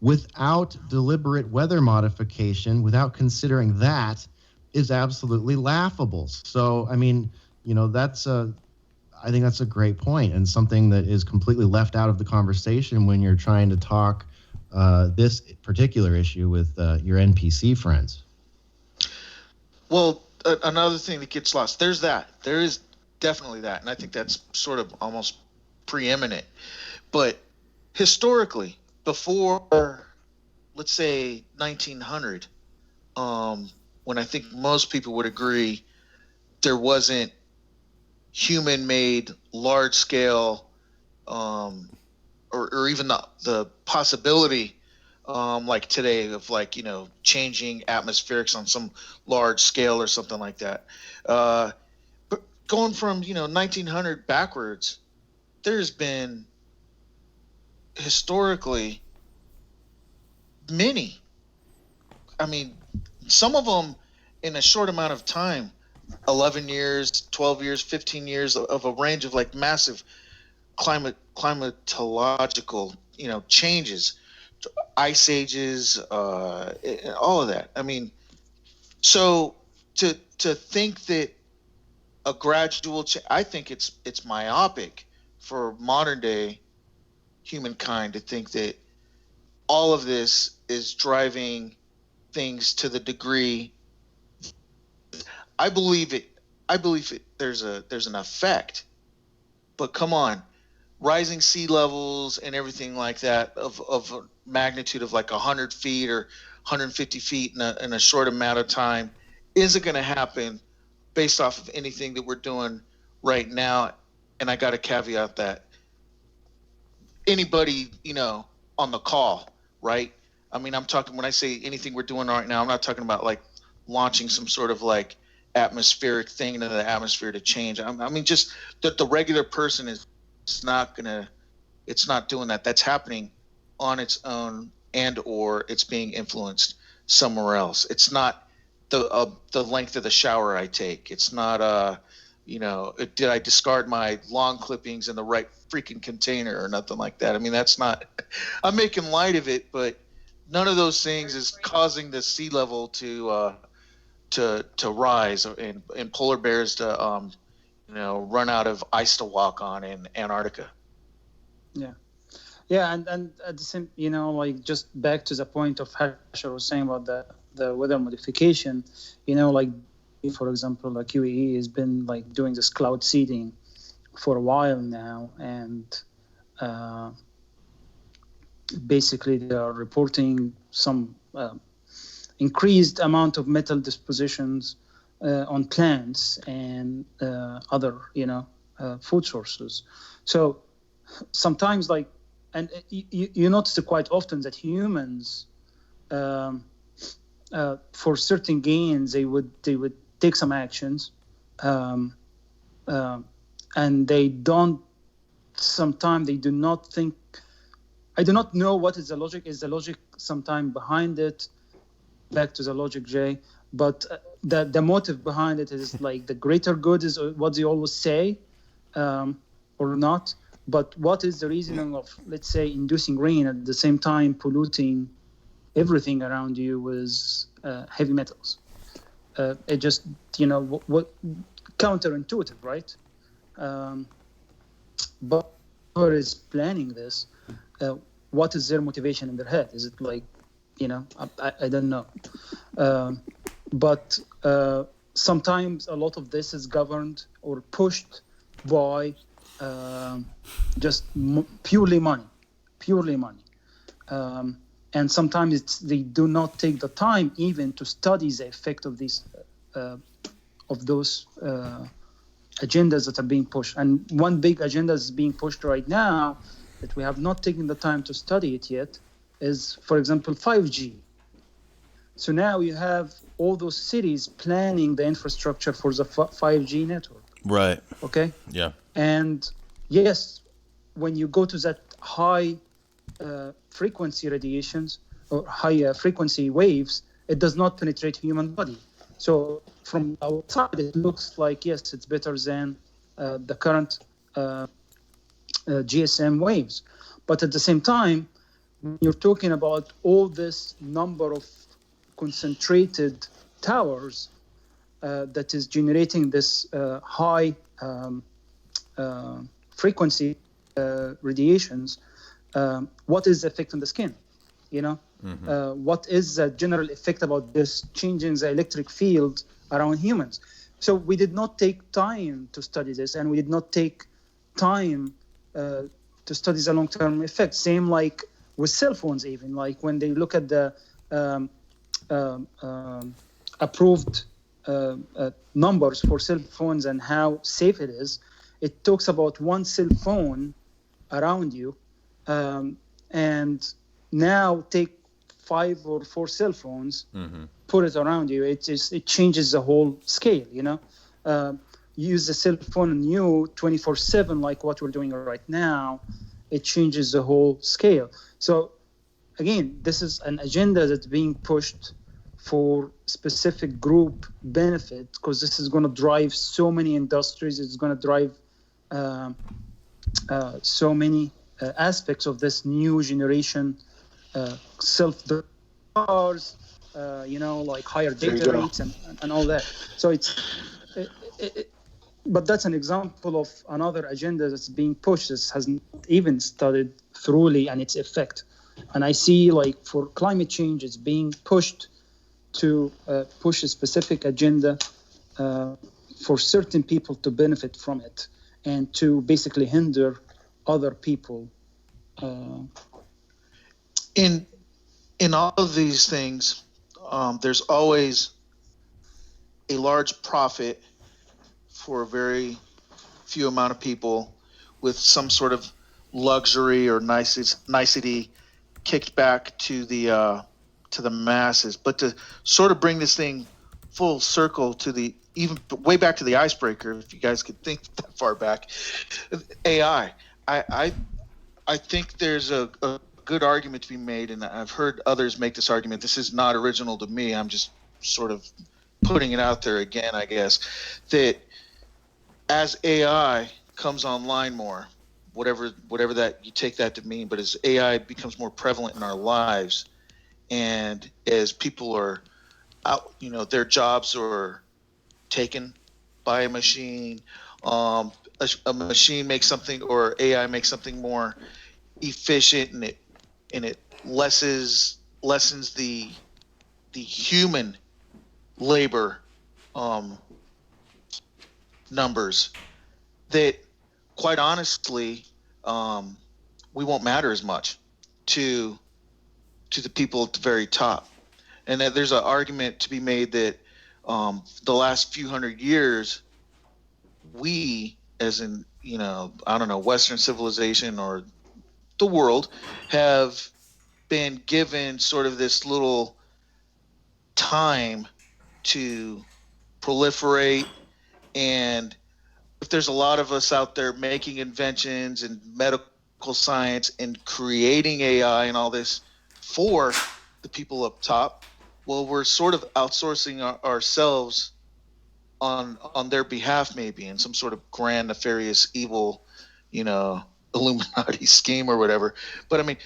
without deliberate weather modification, without considering that, is absolutely laughable. So, I mean, I think that's a great point, and something that is completely left out of the conversation when you're trying to talk this particular issue with your NPC friends. Well, another thing that gets lost, there is definitely that, and I think that's sort of almost preeminent. But historically, before, let's say, 1900, when I think most people would agree there wasn't human-made, large-scale, or even the possibility, like today, of changing atmospherics on some large scale or something like that. But going from 1900 backwards, there's been historically many. I mean, some of them in a short amount of time. 11 years, 12 years, 15 years of a range of massive climatological, changes, ice ages, all of that. I mean, so to think that a gradual I think it's myopic for modern day humankind to think that all of this is driving things to the degree. I believe it. There's an effect, but come on, rising sea levels and everything like that of a magnitude of 100 feet or 150 feet in a short amount of time isn't going to happen based off of anything that we're doing right now. And I got to caveat that anybody on the call, right? I mean, I'm talking, when I say anything we're doing right now, I'm not talking about like launching some sort of like atmospheric thing into the atmosphere to change. I mean, just that the regular person is not gonna, it's not doing that. That's happening on its own, and or it's being influenced somewhere else. It's not the length of the shower I take. It's not did I discard my lawn clippings in the right freaking container or nothing like that. I mean, that's not. I'm making light of it, but none of those things is causing the sea level to rise and polar bears to run out of ice to walk on in Antarctica. Yeah, and at the same, like just back to the point of Hesher was saying about the weather modification, like for example, like UAE has been like doing this cloud seeding for a while now, and basically they are reporting some increased amount of metal dispositions on plants and other food sources. So sometimes like, and you notice it quite often that humans for certain gains they would take some actions, and they don't. Sometimes they do not think. I do not know what is the logic. Is the logic sometime behind it? Back to the logic, Jay. But the motive behind it is like the greater good is what they always say, or not. But what is the reasoning of, let's say, inducing rain at the same time polluting everything around you with heavy metals? It just, what counterintuitive, right? But whoever is planning this, what is their motivation in their head? Is it like, I don't know. But sometimes a lot of this is governed or pushed by just purely money. And sometimes they do not take the time even to study the effect of these of those agendas that are being pushed. And one big agenda is being pushed right now that we have not taken the time to study it yet is, for example, 5G. So now you have all those cities planning the infrastructure for the 5G network. Right. Okay? Yeah. And yes, when you go to that high frequency radiations or high frequency waves, it does not penetrate human body. So from outside, it looks like, yes, it's better than the current GSM waves. But at the same time, you're talking about all this number of concentrated towers that is generating this high frequency radiations. What is the effect on the skin? What is the general effect about this changing the electric field around humans? So we did not take time to study this, and we did not take time to study the long-term effects. Same like with cell phones, even like when they look at the approved numbers for cell phones and how safe it is, it talks about one cell phone around you, and now take 5 or 4 cell phones, put it around you. It changes the whole scale. Use the cell phone on you 24/7, like what we're doing right now. It changes the whole scale. So again, this is an agenda that's being pushed for specific group benefit, because this is going to drive so many industries. It's going to drive so many aspects of this new generation self-driving cars, like higher data rates and all that. So but that's an example of another agenda that's being pushed. This hasn't even studied thoroughly and its effect. And I see, like, for climate change, it's being pushed to push a specific agenda for certain people to benefit from it and to basically hinder other people. In all of these things, there's always a large profit for a very few amount of people with some sort of luxury or nicety kicked back to the masses. But to sort of bring this thing full circle to the even way back to the icebreaker, if you guys could think that far back, AI. I think there's a good argument to be made, and I've heard others make this argument. This is not original to me. I'm just sort of putting it out there again, I guess, that as AI comes online more, whatever that you take that to mean, but as AI becomes more prevalent in our lives, and as people are out, their jobs are taken by a machine, a machine makes something, or AI makes something more efficient, and it lessens the human labor numbers, that quite honestly we won't matter as much to the people at the very top. And that there's an argument to be made that the last few hundred years, we, as in, I don't know, Western civilization or the world, have been given sort of this little time to proliferate. And if there's a lot of us out there making inventions and medical science and creating AI and all this for the people up top, well, we're sort of outsourcing ourselves on their behalf, maybe in some sort of grand, nefarious, evil, Illuminati scheme or whatever. But I mean,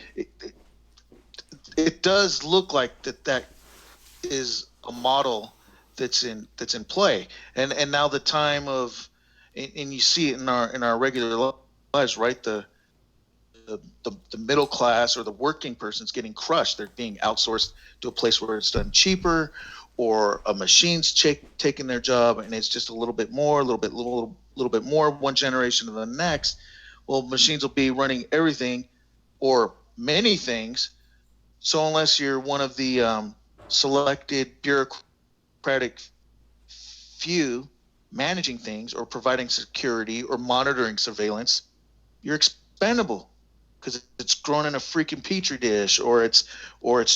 it does look like that is a model that's in play, and now the time of, and you see it in our regular lives, right? The middle class or the working person's getting crushed. They're being outsourced to a place where it's done cheaper, or a machine's taking their job, and it's just a little bit more, one generation to the next. Well, machines will be running everything or many things. So unless you're one of the selected bureaucratic few managing things or providing security or monitoring surveillance, you're expendable, because it's grown in a freaking petri dish, or it's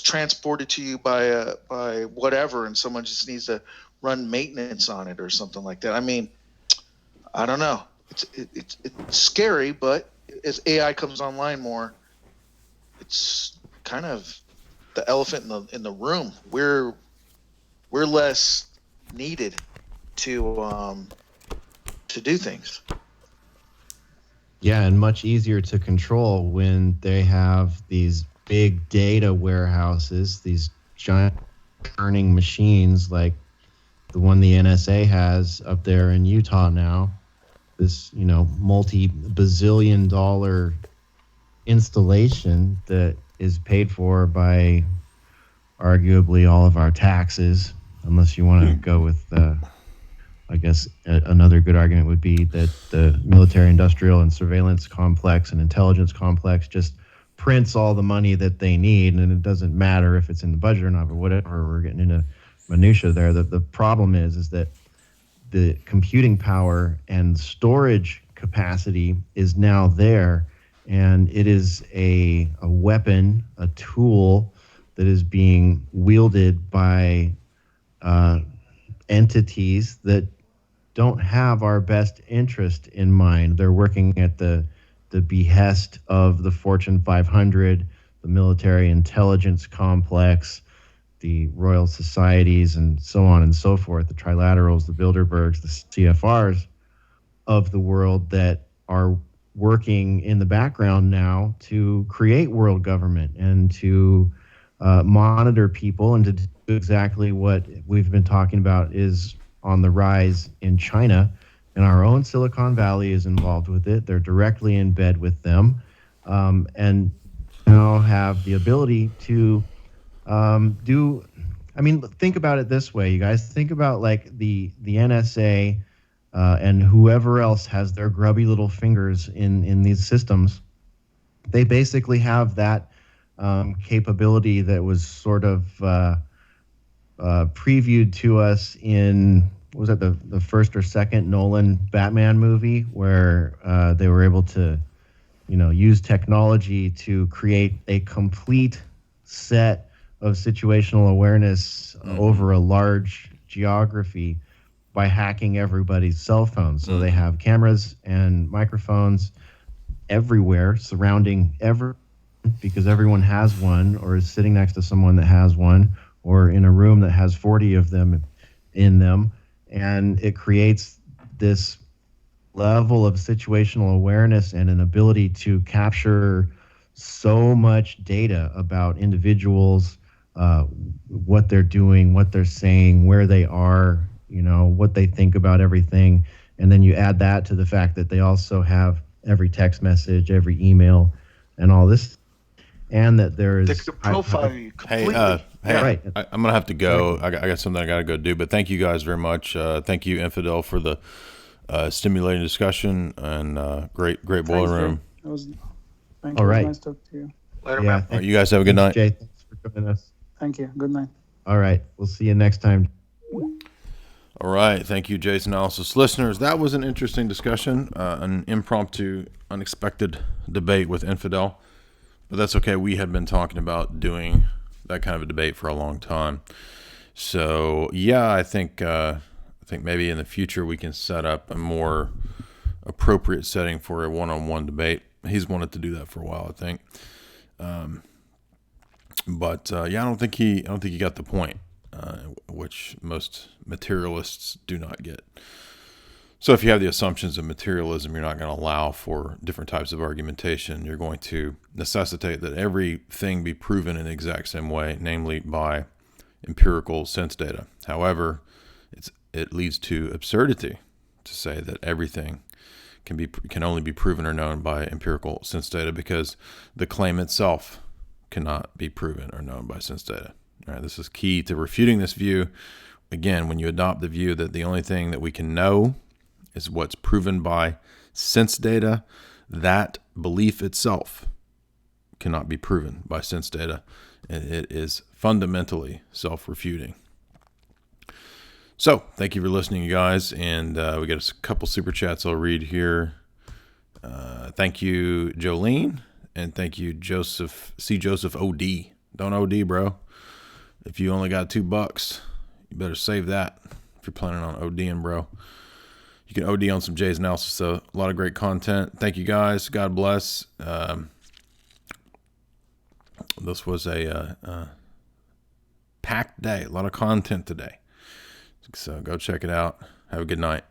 transported to you by whatever, and someone just needs to run maintenance on it or something like that. I mean, I don't know. It's scary, but as AI comes online more, it's kind of the elephant in the room. We're less needed to do things. Yeah, and much easier to control when they have these big data warehouses, these giant churning machines like the one the NSA has up there in Utah now. This, multi-bazillion dollar installation that is paid for by arguably all of our taxes, unless you want to go with, I guess, another good argument would be that the military, industrial, and surveillance complex and intelligence complex just prints all the money that they need, and it doesn't matter if it's in the budget or not, but whatever. We're getting into minutia there. The problem is that the computing power and storage capacity is now there, and it is a weapon, a tool that is being wielded by entities that don't have our best interest in mind. They're working at the behest of the Fortune 500, the military intelligence complex, the royal societies, and so on and so forth, the trilaterals, the Bilderbergs, the CFRs of the world that are working in the background now to create world government and to monitor people and to do exactly what we've been talking about is on the rise in China. And our own Silicon Valley is involved with it. They're directly in bed with them, and now have the ability to think about it this way, you guys. Think about like the NSA and whoever else has their grubby little fingers in these systems. They basically have that capability that was sort of previewed to us in, was that the first or second Nolan Batman movie, where they were able to use technology to create a complete set of situational awareness over a large geography by hacking everybody's cell phones. So they have cameras and microphones everywhere surrounding because everyone has one or is sitting next to someone that has one or in a room that has 40 of them in them. And it creates this level of situational awareness and an ability to capture so much data about individuals, what they're doing, what they're saying, where they are, what they think about everything. And then you add that to the fact that they also have every text message, every email, and all this, and that there is. They could profile you completely. Hey, right. I'm gonna have to go. I got something I gotta go do. But thank you guys very much. Thank you, Infidel, for the stimulating discussion and great boiler room. Thank All you. right. Nice to talk to you. Later, Yeah, man. All right, you guys have a good night. Jay, thanks for joining us. Thank you. Good night. All right, we'll see you next time. All right, thank you, Jason Analysis listeners. That was an interesting discussion, an impromptu, unexpected debate with Infidel, but that's okay. We had been talking about doing that kind of a debate for a long time. So yeah, I think maybe in the future we can set up a more appropriate setting for a one-on-one debate. He's wanted to do that for a while, I think. But yeah, I don't think he got the point, which most materialists do not get. So if you have the assumptions of materialism, you're not going to allow for different types of argumentation. You're going to necessitate that everything be proven in the exact same way, namely by empirical sense data. However, it leads to absurdity to say that everything can only be proven or known by empirical sense data, because the claim itself cannot be proven or known by sense data. All right, this is key to refuting this view. Again, when you adopt the view that the only thing that we can know is what's proven by sense data, that belief itself cannot be proven by sense data, and it is fundamentally self-refuting. So, thank you for listening, you guys, and we got a couple super chats I'll read here. Thank you, Jolene, and thank you, Joseph OD. Don't OD, bro. If you only got $2, you better save that if you're planning on ODing, bro. You can OD on some Jay's analysis, so a lot of great content. Thank you, guys. God bless. This was a packed day, a lot of content today. So go check it out. Have a good night.